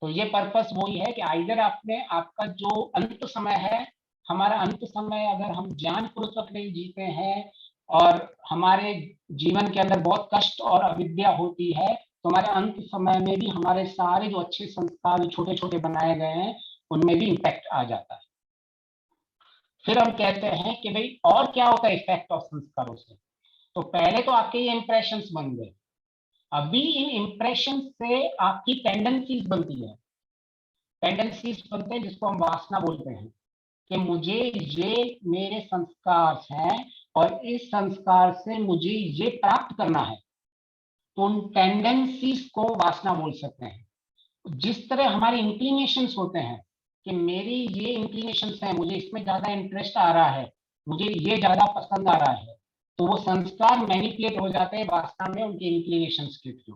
तो ये पर्पस वही है कि आइदर आपने आपका जो अंत समय है, हमारा अंत समय अगर हम ज्ञान पूर्वक नहीं जीते हैं और हमारे जीवन के अंदर बहुत कष्ट और अविद्या होती है, तो हमारे अंत समय में भी हमारे सारे जो अच्छे संस्कार छोटे छोटे बनाए गए हैं उनमें भी इम्पैक्ट आ जाता है। फिर हम कहते हैं कि भाई और क्या होता है इफेक्ट ऑफ संस्कारों से। तो पहले तो आपके ये इंप्रेशंस बन गए, अभी इन इंप्रेशन से आपकी टेंडेंसीज बनती है। टेंडेंसीज बनते हैं जिसको हम वासना बोलते हैं, कि मुझे ये मेरे संस्कार हैं और इस संस्कार से मुझे ये प्राप्त करना है। तो उन टेंडेंसीज को वासना बोल सकते हैं। जिस तरह हमारे इंक्लिनेशंस होते हैं कि मेरी ये इंक्लिनेशंस हैं, मुझे इसमें ज्यादा इंटरेस्ट आ रहा है, मुझे ये ज्यादा पसंद आ रहा है, तो वो संस्कार मैनिपुलेट हो जाते हैं वासना में उनके इंक्लिनेशंस के थ्रू।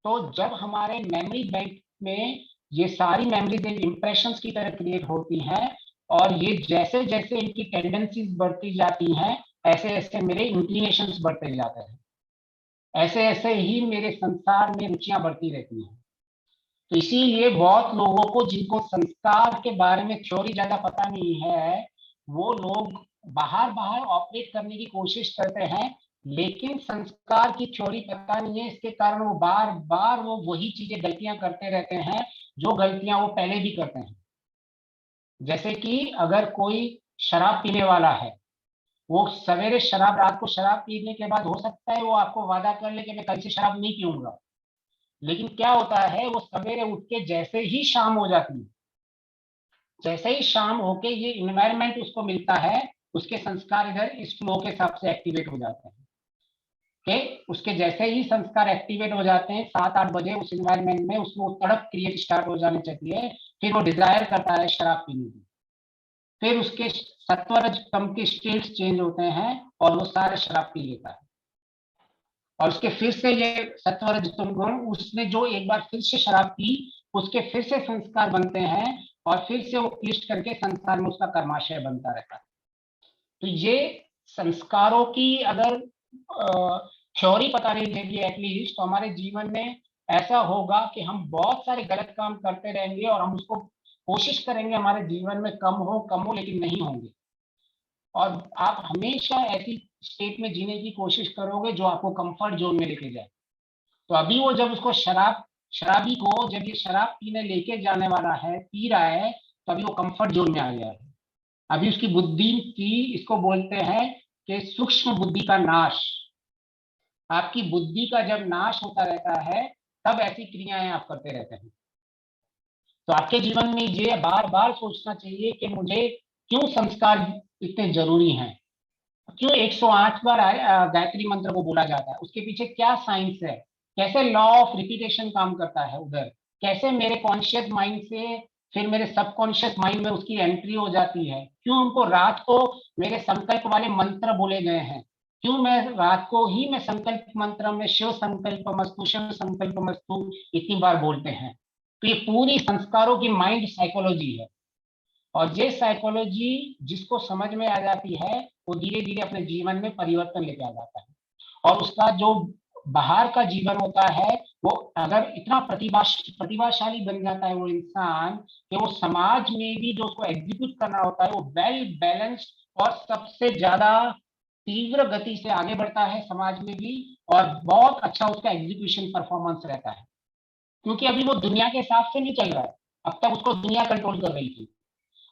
तो जब हमारे मेमोरी बैंक में ये सारी मेमोरीज इंप्रेशंस की तरह क्रिएट होती हैं, और ये जैसे जैसे इनकी टेंडेंसीज बढ़ती जाती हैं, ऐसे ऐसे मेरे इंक्लिनेशंस बढ़ते जाते हैं, ऐसे ऐसे ही मेरे संसार में रुचियां बढ़ती रहती हैं। तो इसीलिए बहुत लोगों को जिनको संस्कार के बारे में थ्योरी ज्यादा पता नहीं है, वो लोग बाहर बाहर ऑपरेट करने की कोशिश करते हैं, लेकिन संस्कार की थ्योरी पता नहीं है, इसके कारण वो बार बार वो वही चीजें गलतियां करते रहते हैं जो गलतियां वो पहले भी करते हैं। जैसे कि अगर कोई शराब पीने वाला है, वो सवेरे शराब, रात को शराब पीने के बाद हो सकता है वो आपको वादा कर ले कि मैं कल से शराब नहीं पीऊंगा, लेकिन क्या होता है वो सवेरे उठ के जैसे ही शाम हो जाती है, जैसे ही शाम होके ये इन्वायरमेंट उसको मिलता है, उसके संस्कार इधर इस फ्लो के हिसाब से एक्टिवेट हो जाते हैं। कि उसके जैसे ही संस्कार एक्टिवेट हो जाते हैं 7-8 बजे उस इन्वायरमेंट में उसको तड़प क्रिएट स्टार्ट हो जानी चाहिए है, फिर वो डिजायर करता है शराब पीने की। फिर उसके सत्वर कम के स्टेट्स चेंज होते हैं और वो सारा शराब पी लेता है, और उसके फिर से ये सत्वर गुण, उसने जो एक बार फिर से शराब पी, उसके फिर से संस्कार बनते हैं, और फिर से वो क्लिष्ट करके संसार में उसका कर्माशय बनता रहता है। तो ये संस्कारों की अगर थ्योरी पता नहीं रहेगी एटलीस्ट, तो हमारे जीवन में ऐसा होगा कि हम बहुत सारे गलत काम करते रहेंगे और हम उसको कोशिश करेंगे हमारे जीवन में कम हो लेकिन नहीं होंगे। और आप हमेशा ऐसी स्टेट में जीने की कोशिश करोगे जो आपको कंफर्ट जोन में लेके जाए। तो अभी वो जब उसको शराबी को जब ये शराब पीने लेके जाने वाला है, पी रहा है, तो अभी वो कंफर्ट जोन में आ गया है। अभी उसकी बुद्धि की, इसको बोलते हैं कि सूक्ष्म बुद्धि का नाश। आपकी बुद्धि का जब नाश होता रहता है तब ऐसी क्रियाएं आप करते रहते हैं। तो आपके जीवन में ये बार बार सोचना चाहिए कि मुझे क्यों संस्कार इतने जरूरी हैं, क्यों 108 बार गायत्री मंत्र को बोला जाता है, उसके पीछे क्या साइंस है, कैसे लॉ ऑफ रिपीटेशन काम करता है उधर, कैसे मेरे कॉन्शियस माइंड से फिर मेरे सबकॉन्शियस माइंड में उसकी एंट्री हो जाती है, क्यों उनको रात को मेरे संकल्प वाले मंत्र बोले गए हैं, क्यों मैं रात को ही मैं संकल्प मंत्र में शिव संकल्प मस्तु इतनी बार बोलते हैं। तो ये पूरी संस्कारों की माइंड साइकोलॉजी है, और ये साइकोलॉजी जिसको समझ में आ जाती है वो धीरे धीरे अपने जीवन में परिवर्तन लेके आ जाता है, और उसका जो बाहर का जीवन होता है वो अगर इतना प्रतिभाशाली बन जाता है वो इंसान, कि वो समाज में भी जो उसको एग्जीक्यूट करना होता है वो वेल बैलेंस्ड और सबसे ज्यादा तीव्र गति से आगे बढ़ता है समाज में भी, और बहुत अच्छा उसका एग्जीक्यूशन परफॉर्मेंस रहता है, क्योंकि अभी वो दुनिया के हिसाब से नहीं चल रहा है, अब तक उसको दुनिया कंट्रोल कर रही थी।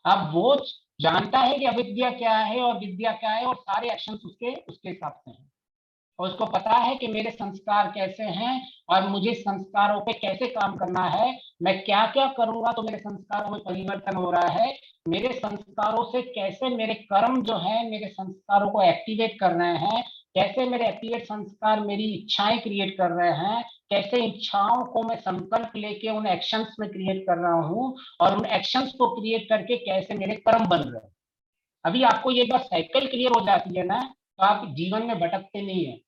अब वो जानता है कि अविद्या क्या है और विद्या क्या है, और सारे एक्शन उसके उसके हिसाब से हैं, और उसको पता है कि मेरे संस्कार कैसे हैं और मुझे संस्कारों पे कैसे काम करना है, मैं क्या क्या करूंगा तो मेरे संस्कारों में परिवर्तन हो रहा है, मेरे संस्कारों से कैसे मेरे कर्म जो है मेरे संस्कारों को एक्टिवेट कर रहे हैं, कैसे मेरे एक्टिवेट संस्कार मेरी इच्छाएं क्रिएट कर रहे हैं, कैसे इच्छाओं को मैं संकल्प लेके उन एक्शंस में क्रिएट कर रहा हूँ, और उन एक्शंस को क्रिएट करके कैसे मेरे कर्म बन रहे हैं। अभी आपको ये बात साइकिल क्लियर हो जाती है ना, तो आप जीवन में भटकते नहीं है।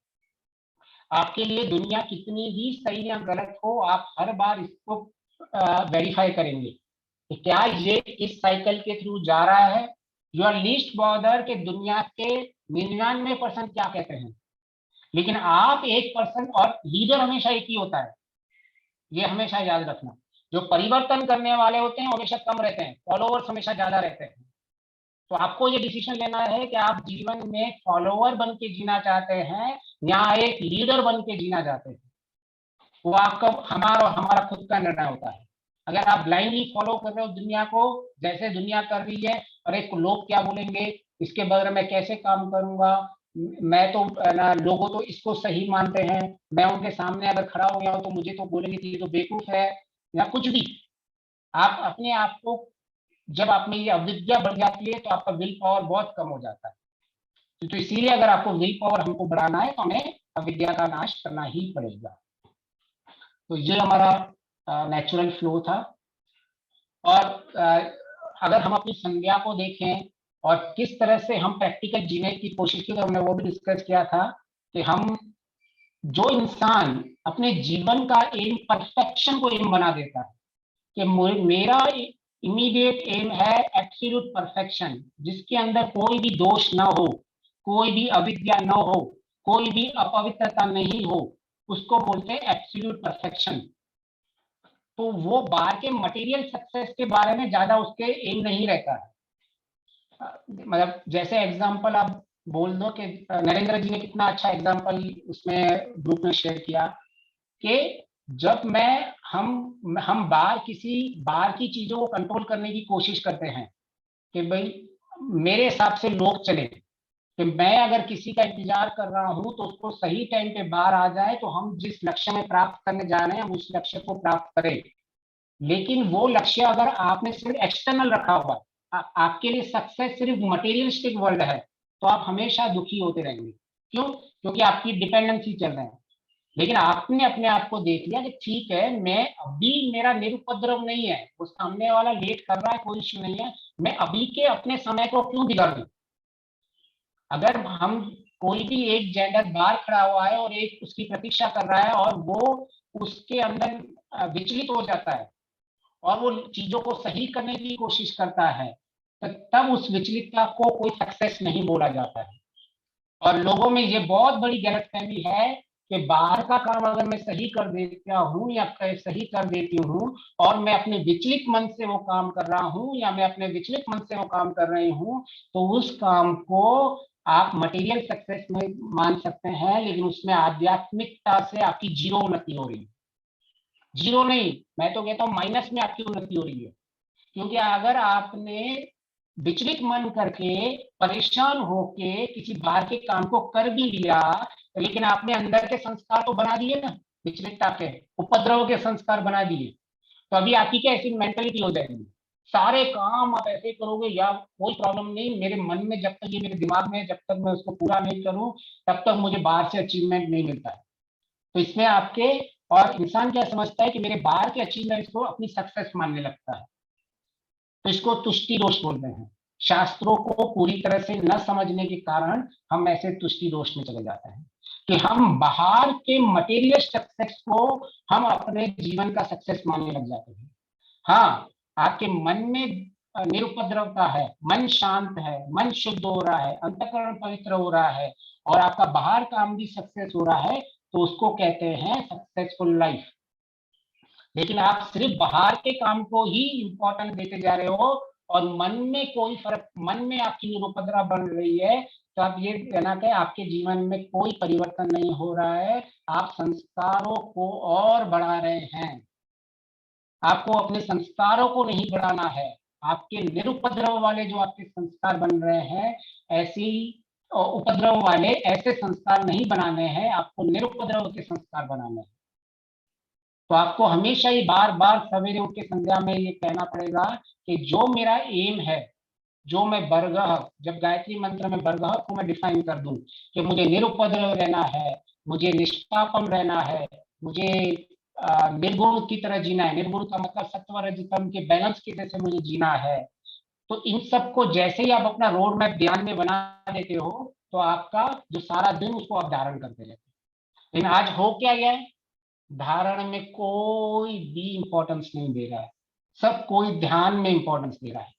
आपके लिए दुनिया कितनी भी सही या गलत हो, आप हर बार इसको वेरीफाई करेंगे कि क्या ये इस साइकिल के थ्रू जा रहा है। यू आर लीस्ट बॉदर के दुनिया के 99% क्या कहते हैं, लेकिन आप 1%, और लीडर हमेशा एक ही होता है, ये हमेशा याद रखना। जो परिवर्तन करने वाले होते हैं हमेशा कम रहते हैं, फॉलोअर्स हमेशा ज्यादा रहते हैं। तो आपको ये डिसीजन लेना है कि आप जीवन में फॉलोअर बन के जीना चाहते हैं या एक लीडर बन के जीना चाहते हैं। वो आपका हमारा खुद का निर्णय होता है। अगर आप ब्लाइंडली फॉलो कर रहे हो दुनिया को, जैसे दुनिया कर रही है, और एक लोग क्या बोलेंगे इसके बगैर मैं कैसे काम करूंगा, मैं तो ना, लोगों तो इसको सही मानते हैं, मैं उनके सामने अगर खड़ा हो गया हूं तो मुझे तो बोलेंगे कि ये तो बेवकूफ है, या कुछ भी। आप अपने आप को, जब आप में ये अविद्या बढ़ जाती है तो आपका विल पावर बहुत कम हो जाता है। तो इसीलिए अगर आपको विल पावर हमको बढ़ाना है तो हमें अविद्या का नाश करना ही पड़ेगा। तो ये हमारा नेचुरल फ्लो था। और अगर हम अपनी संज्ञा को देखें और किस तरह से हम प्रैक्टिकल जीने की कोशिश की, तो हमने वो भी डिस्कस किया था कि हम, जो इंसान अपने जीवन का एम परफेक्शन को एम बना देता है कि मेरा इमीडिएट एम है एब्सोल्यूट परफेक्शन, जिसके अंदर कोई भी दोष ना हो, कोई भी अविद्या न हो, कोई भी अपवित्रता नहीं हो, उसको बोलते हैं एब्सोल्यूट परफेक्शन। तो वो बाहर के मटेरियल सक्सेस के बारे में ज्यादा उसके एम नहीं रहता है। मतलब जैसे एग्जांपल आप बोल दो कि नरेंद्र जी ने कितना अच्छा एग्जांपल उसमें ग्रुप में शेयर किया कि जब हम बाहर की चीजों को कंट्रोल करने की कोशिश करते हैं कि भाई मेरे हिसाब से लोग चले, कि मैं अगर किसी का इंतजार कर रहा हूं तो उसको सही टाइम पे बाहर आ जाए तो हम जिस लक्ष्य में प्राप्त करने जा रहे हैं हम उस लक्ष्य को प्राप्त करें। लेकिन वो लक्ष्य अगर आपने सिर्फ एक्सटर्नल रखा हुआ है, आपके लिए सक्सेस सिर्फ मटेरियलिस्टिक वर्ल्ड है, तो आप हमेशा दुखी होते रहेंगे। क्यों? क्योंकि आपकी डिपेंडेंसी चल रहे हैं। लेकिन आपने अपने आप को देख लिया कि ठीक है, मैं अभी, मेरा निरुपद्रव नहीं है, वो सामने वाला लेट कर रहा है कोई इश्यू नहीं है, मैं अभी के अपने समय को क्यों बिगाड़ दूं। अगर हम, कोई भी एक जेंडर बाहर खड़ा हुआ है और एक उसकी प्रतीक्षा कर रहा है और वो उसके अंदर विचलित हो जाता है और वो चीजों को सही करने की कोशिश करता है, तो तब उस विचलितता को कोई सक्सेस नहीं बोला जाता है। और लोगों में ये बहुत बड़ी गलतफहमी है कि बाहर का काम अगर मैं सही कर देता हूँ या सही कर देती हूँ और मैं अपने विचलित मन से वो काम कर रहा हूँ या मैं अपने विचलित मन से वो काम कर रही हूँ, तो उस काम को आप मटेरियल सक्सेस में मान सकते हैं, लेकिन उसमें आध्यात्मिकता से आपकी जीरो उन्नति हो रही है। जीरो नहीं, मैं तो कहता हूँ माइनस में आपकी उन्नति हो रही है। क्योंकि अगर आपने विचलित मन करके परेशान होके किसी बाहर के काम को कर भी लिया, लेकिन आपने अंदर के संस्कार तो बना दिए ना, विचलितता के उपद्रव के संस्कार बना दिए, तो अभी आपकी क्या ऐसी मेंटेलिटी हो जाएगी, सारे काम आप ऐसे करोगे या कोई प्रॉब्लम नहीं, मेरे मन में जब तक ये मेरे दिमाग में जब तक मैं उसको पूरा नहीं करूं तब तक मुझे बाहर से अचीवमेंट नहीं मिलता है। तो इसमें आपके, और इंसान क्या समझता है कि मेरे बाहर के अचीवमेंट्स को अपनी सक्सेस मानने लगता है, तो इसको तुष्टि दोष बोलते हैं। शास्त्रों को पूरी तरह से न समझने के कारण हम ऐसे तुष्टि दोष में चले जाते हैं कि हम बाहर के मटेरियल सक्सेस को हम अपने जीवन का सक्सेस मानने लग जाते हैं। हाँ, आपके मन में निरुपद्रवता है, मन शांत है, मन शुद्ध हो रहा है, अंतःकरण पवित्र हो रहा है और आपका बाहर काम भी सक्सेस हो रहा है, तो उसको कहते हैं सक्सेसफुल लाइफ। लेकिन आप सिर्फ बाहर के काम को ही इंपॉर्टेंट देते जा रहे हो और मन में कोई फर्क, मन में आपकी निरुपद्रव बन रही है, तो आप ये कहना कि आपके जीवन में कोई परिवर्तन नहीं हो रहा है, आप संस्कारों को और बढ़ा रहे हैं। आपको अपने संस्कारों को नहीं बढ़ाना है, आपके निरुपद्रव वाले जो आपके संस्कार बन रहे हैं, ऐसी उपद्रव वाले ऐसे संस्कार नहीं बनाने हैं, आपको निरुपद्रव के संस्कार बनाने हैं। तो आपको हमेशा ही बार बार सवेरे उठ के संध्या में ये कहना पड़ेगा कि जो मेरा एम है, जो मैं बरगह, जब गायत्री मंत्र में बरगह को मैं डिफाइन कर दूं कि मुझे निरुपद्रव रहना है, मुझे निष्पापम रहना है, मुझे निर्गुण की तरह जीना है। निर्गुण का मतलब सत्व रज तम के बैलेंस की तरह से मुझे जीना है। तो इन सबको जैसे ही आप अपना रोड मैप ध्यान में बना देते हो, तो आपका जो सारा दिन उसको आप धारण करते रहते हो। लेकिन आज हो क्या गया है, धारण में कोई भी इंपॉर्टेंस नहीं दे रहा है, सब कोई ध्यान में इंपॉर्टेंस दे रहा है।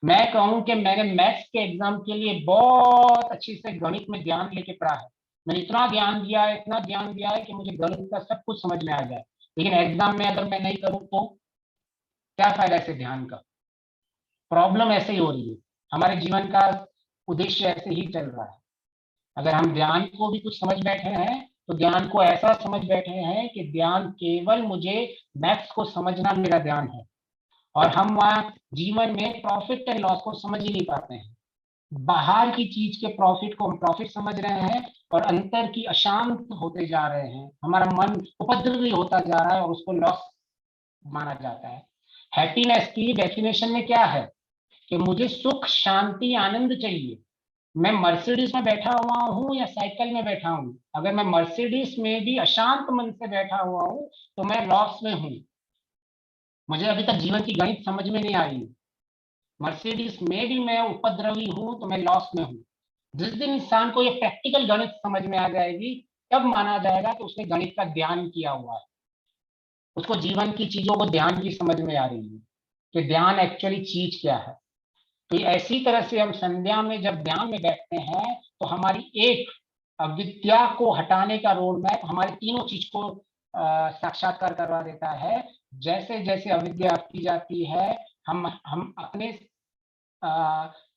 मैं कहूं कि मैंने मैथ्स के एग्जाम के लिए बहुत अच्छी से गणित में ध्यान लेके पढ़ा है। मैंने इतना ध्यान दिया है, इतना ध्यान दिया है कि मुझे गणित का सब कुछ समझ में आ जाए। लेकिन एग्जाम में अगर मैं नहीं करूं तो क्या फायदा ऐसे ध्यान का। प्रॉब्लम ऐसे ही हो रही है, हमारे जीवन का उद्देश्य ऐसे ही चल रहा है। अगर हम ध्यान को भी कुछ समझ बैठे हैं, तो ध्यान को ऐसा समझ बैठे हैं कि ध्यान केवल मुझे मैथ्स को समझना मेरा ध्यान है, और हम वहां जीवन में प्रॉफिट एंड लॉस को समझ ही नहीं पाते हैं। बाहर की चीज के प्रॉफिट को हम प्रॉफिट समझ रहे हैं, और अंतर की अशांत होते जा रहे हैं। हमारा मन उपद्रवी होता जा रहा है और उसको लॉस माना जाता है। हैप्पीनेस की डेफिनेशन में क्या है कि मुझे सुख, शांति, आनंद चाहिए। मैं मर्सिडीज में बैठा हुआ हूँ या साइकिल में बैठा हूँ, अगर मैं मर्सिडीज में भी अशांत मन से बैठा हुआ हूँ तो मैं लॉस में हूँ। मुझे अभी तक जीवन की गणित समझ में नहीं आई। मर्सिडीज में भी मैं उपद्रवी हूं तो मैं लॉस में हूं। जिस दिन इंसान को ये प्रैक्टिकल गणित समझ में आ जाएगी, तब माना जाएगा कि उसने गणित का ध्यान किया हुआ है, उसको जीवन की चीजों को ध्यान की समझ में आ रही है कि ध्यान एक्चुअली चीज क्या है। तो ऐसी तरह से हम संध्या में जब ध्यान में बैठते हैं, तो हमारी एक अविद्या को हटाने का रोड मैप हमारी तीनों चीज को साक्षात्कार करवा देता है। जैसे जैसे अविद्या हटती जाती है, हम अपने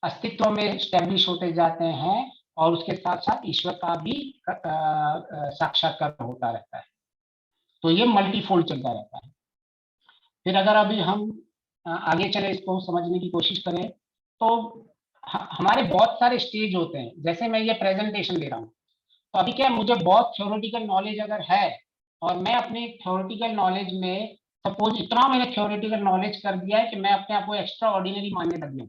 अस्तित्व में स्टैब्लिश होते जाते हैं, और उसके साथ साथ ईश्वर का भी साक्षात्कार होता रहता है। तो ये मल्टीफोल्ड चलता रहता है। फिर अगर अभी हम आगे चले, इसको समझने की कोशिश करें, तो हमारे बहुत सारे स्टेज होते हैं। जैसे मैं ये प्रेजेंटेशन दे रहा हूँ, तो अभी क्या, मुझे बहुत थ्योरेटिकल नॉलेज अगर है, और मैं अपने थ्योरेटिकल नॉलेज में सपोज इतना मैंने थ्योरेटिकल नॉलेज कर दिया है कि मैं अपने आप को एक्स्ट्रा ऑर्डिनरी मानने लग गया।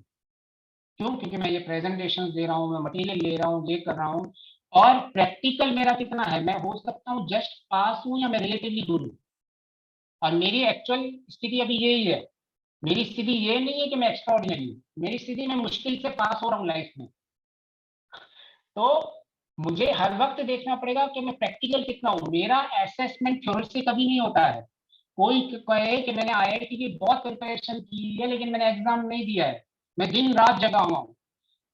क्यों? क्योंकि मैं ये प्रेजेंटेशन दे रहा हूँ, मैं मटेरियल ले रहा हूँ, ये कर रहा हूँ। और प्रैक्टिकल मेरा कितना है, मैं हो सकता हूँ जस्ट पास हूँ या मैं रिलेटिवली दूर हूँ। और मेरी एक्चुअल स्थिति अभी यही है। मेरी स्थिति ये नहीं है कि मैं एक्स्ट्रा ऑर्डिनरी हूँ, मेरी स्थिति में मुश्किल से पास हो रहा हूँ लाइफ में। तो मुझे हर वक्त देखना पड़ेगा कि मैं प्रैक्टिकल कितना हूँ। मेरा असेसमेंट थ्योरी से कभी नहीं होता है। कोई कहे कि मैंने आईआईटी की बहुत प्रिपरेशन की है लेकिन मैंने एग्जाम नहीं दिया है, मैं दिन रात जगा हुआ हूँ,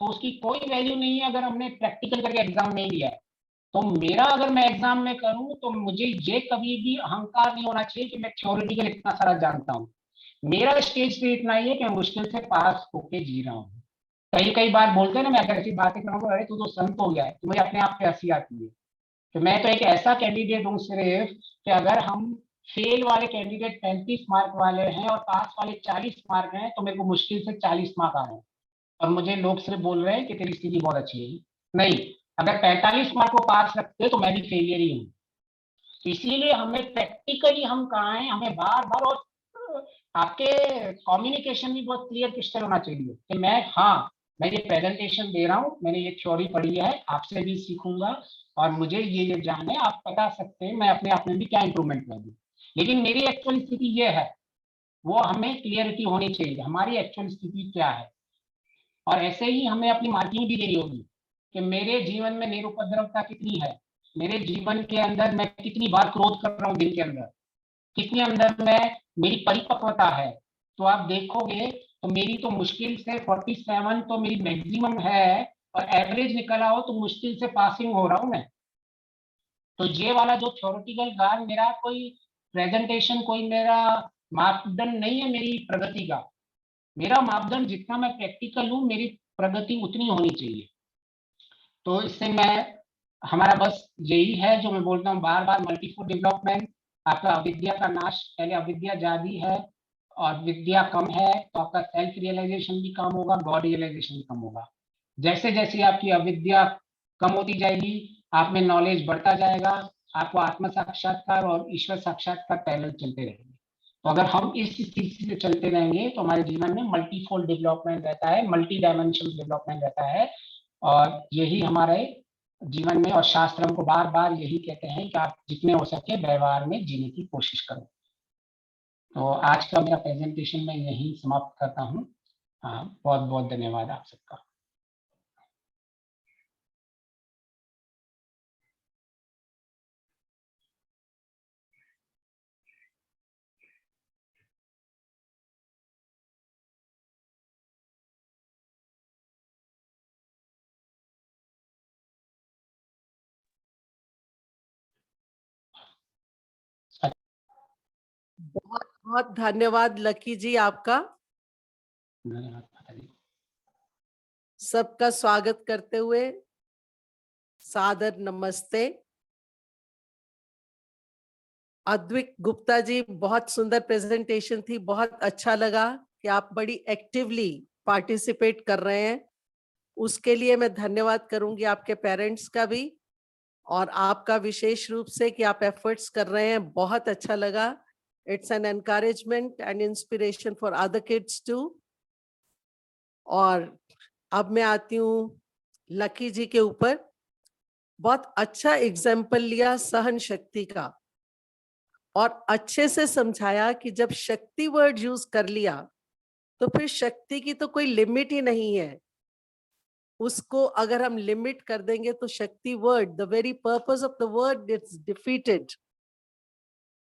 तो उसकी कोई वैल्यू नहीं है अगर हमने प्रैक्टिकल करके एग्जाम नहीं दिया है। तो मेरा अगर मैं एग्जाम में करूं, तो मुझे ये कभी भी अहंकार नहीं होना चाहिए कि मैं थ्योरेटिकल इतना सारा जानता हूँ। मेरा स्टेज पे इतना ही है कि मैं मुश्किल से पास होके जी रहा हूँ। कई कई बार बोलते हैं ना, मैं अगर ऐसी बातें करूँगा, अरे तू तो संत हो गया है, तो मुझे अपने आप पे हंसी आती है कि मैं तो एक ऐसा कैंडिडेट हूँ सिर्फ कि अगर हम फेल वाले कैंडिडेट 35 मार्क वाले हैं और पास वाले 40 मार्क हैं, तो मेरे को मुश्किल से 40 मार्क आ रहे हैं, और मुझे लोग सिर्फ बोल रहे हैं कि तेरी स्थिति बहुत अच्छी है। नहीं, अगर 45 मार्क को पास रखते तो मैं भी फेलियर ही हूँ। इसीलिए हमें प्रैक्टिकली हम कहाँ हैं, हमें बार बार, और आपके कम्युनिकेशन भी बहुत क्लियर क्रिस्टल होना चाहिए कि मैं ये प्रेजेंटेशन दे रहा हूँ, मैंने ये थ्योरी पढ़ी है, आपसे भी सीखूंगा, और मुझे ये जानना है, आप बता सकते हैं मैं अपने आप में भी क्या इंप्रूवमेंट कर दूँ। लेकिन मेरी एक्चुअल स्थिति ये है, वो हमें क्लियरिटी होनी चाहिए हमारी एक्चुअल स्थिति क्या है। और ऐसे ही हमें अपनी मार्किंग भी देनी होगी कि मेरे जीवन में निरुपद्रवता कितनी है, मेरे जीवन के अंदर मैं कितनी बार क्रोध कर रहा हूँ दिन के अंदर, कितने अंदर में मेरी परिपक्वता है। तो आप देखोगे तो मेरी तो मुश्किल से 47 तो मेरी मैक्सिमम है, और एवरेज निकला हो तो मुश्किल से पासिंग हो रहा हूँ मैं। तो ये वाला जो थ्योरेटिकल ज्ञान मेरा कोई प्रेजेंटेशन, कोई मेरा मापदंड नहीं है मेरी प्रगति का। मेरा मापदंड जितना मैं प्रैक्टिकल हूँ, मेरी प्रगति उतनी होनी चाहिए। तो इससे मैं हमारा बस यही है जो मैं बोलता हूँ बार बार, मल्टीफोर डेवलपमेंट। आपका अविद्या का नाश, पहले अविद्या ज्यादा है और विद्या कम है, तो आपका सेल्फ रियलाइजेशन भी कम होगा, गॉड रियलाइजेशन भी कम होगा। जैसे जैसे आपकी अविद्या कम होती जाएगी, आप में नॉलेज बढ़ता जाएगा, आपको आत्म साक्षात्कार और ईश्वर साक्षात्कार पैरेलल चलते रहेंगे। तो अगर हम इस स्थिति से चलते रहेंगे तो हमारे जीवन में मल्टीफोल्ड डेवलपमेंट रहता है, मल्टी डायमेंशनल डेवलपमेंट रहता है। और यही हमारे जीवन में, और शास्त्र हमको बार बार यही कहते हैं कि आप जितने हो सके व्यवहार में जीने की कोशिश करो। तो आज का मेरा प्रेजेंटेशन मैं यही समाप्त करता हूँ। हाँ, बहुत बहुत धन्यवाद आप सबका। बहुत बहुत धन्यवाद लकी जी आपका। धन्यवाद माता जी। सबका स्वागत करते हुए सादर नमस्ते। अद्विक गुप्ता जी, बहुत सुंदर प्रेजेंटेशन थी, बहुत अच्छा लगा कि आप बड़ी एक्टिवली पार्टिसिपेट कर रहे हैं। उसके लिए मैं धन्यवाद करूंगी आपके पेरेंट्स का भी, और आपका विशेष रूप से कि आप एफर्ट्स कर रहे हैं, बहुत अच्छा लगा। It's an encouragement and inspiration for other kids too. और अब मैं आती हूँ लकी जी के ऊपर। बहुत अच्छा एग्जाम्पल लिया सहन शक्ति का, और अच्छे से समझाया कि जब शक्ति वर्ड यूज कर लिया तो फिर शक्ति की तो कोई लिमिट ही नहीं है। उसको अगर हम लिमिट कर देंगे तो शक्ति word, the very purpose of the word, it's defeated.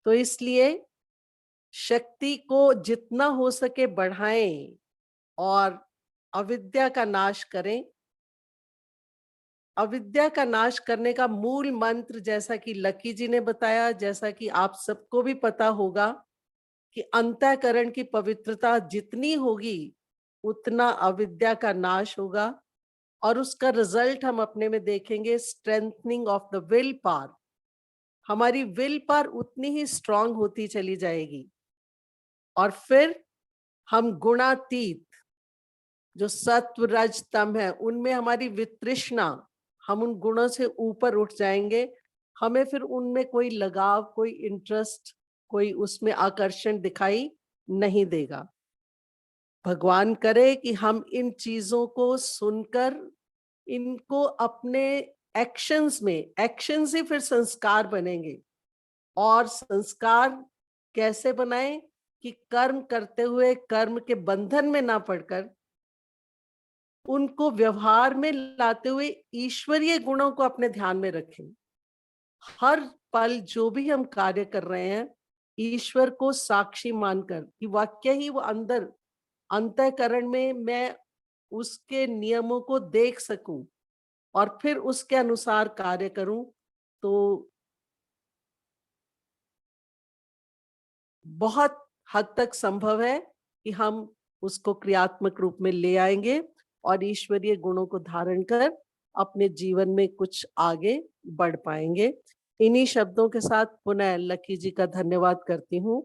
तो इसलिए शक्ति को जितना हो सके बढ़ाएं और अविद्या का नाश करें। अविद्या का नाश करने का मूल मंत्र, जैसा कि लकी जी ने बताया, जैसा कि आप सबको भी पता होगा, कि अंतःकरण की पवित्रता जितनी होगी उतना अविद्या का नाश होगा। और उसका रिजल्ट हम अपने में देखेंगे, strengthening of the will power. हमारी विल पावर उतनी ही स्ट्रांग होती चली जाएगी, और फिर हम गुणातीत, जो सत्व रज तम है, उनमें हमारी वितृष्णा, हम उन गुणों से ऊपर उठ जाएंगे। हमें फिर उनमें कोई लगाव, कोई इंटरेस्ट, कोई उसमें आकर्षण दिखाई नहीं देगा। भगवान करे कि हम इन चीजों को सुनकर इनको अपने एक्शंस में, एक्शन से फिर संस्कार बनेंगे। और संस्कार कैसे बनाएं? कि कर्म करते हुए कर्म के बंधन में ना पड़कर उनको व्यवहार में लाते हुए ईश्वरीय गुणों को अपने ध्यान में रखें। हर पल जो भी हम कार्य कर रहे हैं, ईश्वर को साक्षी मानकर कि वाक्य ही वो अंदर अंतःकरण में मैं उसके नियमों को देख सकूं और फिर उसके अनुसार कार्य करूं, तो बहुत हद तक संभव है कि हम उसको क्रियात्मक रूप में ले आएंगे और ईश्वरीय गुणों को धारण कर अपने जीवन में कुछ आगे बढ़ पाएंगे। इन्हीं शब्दों के साथ पुनः लकी जी का धन्यवाद करती हूँ।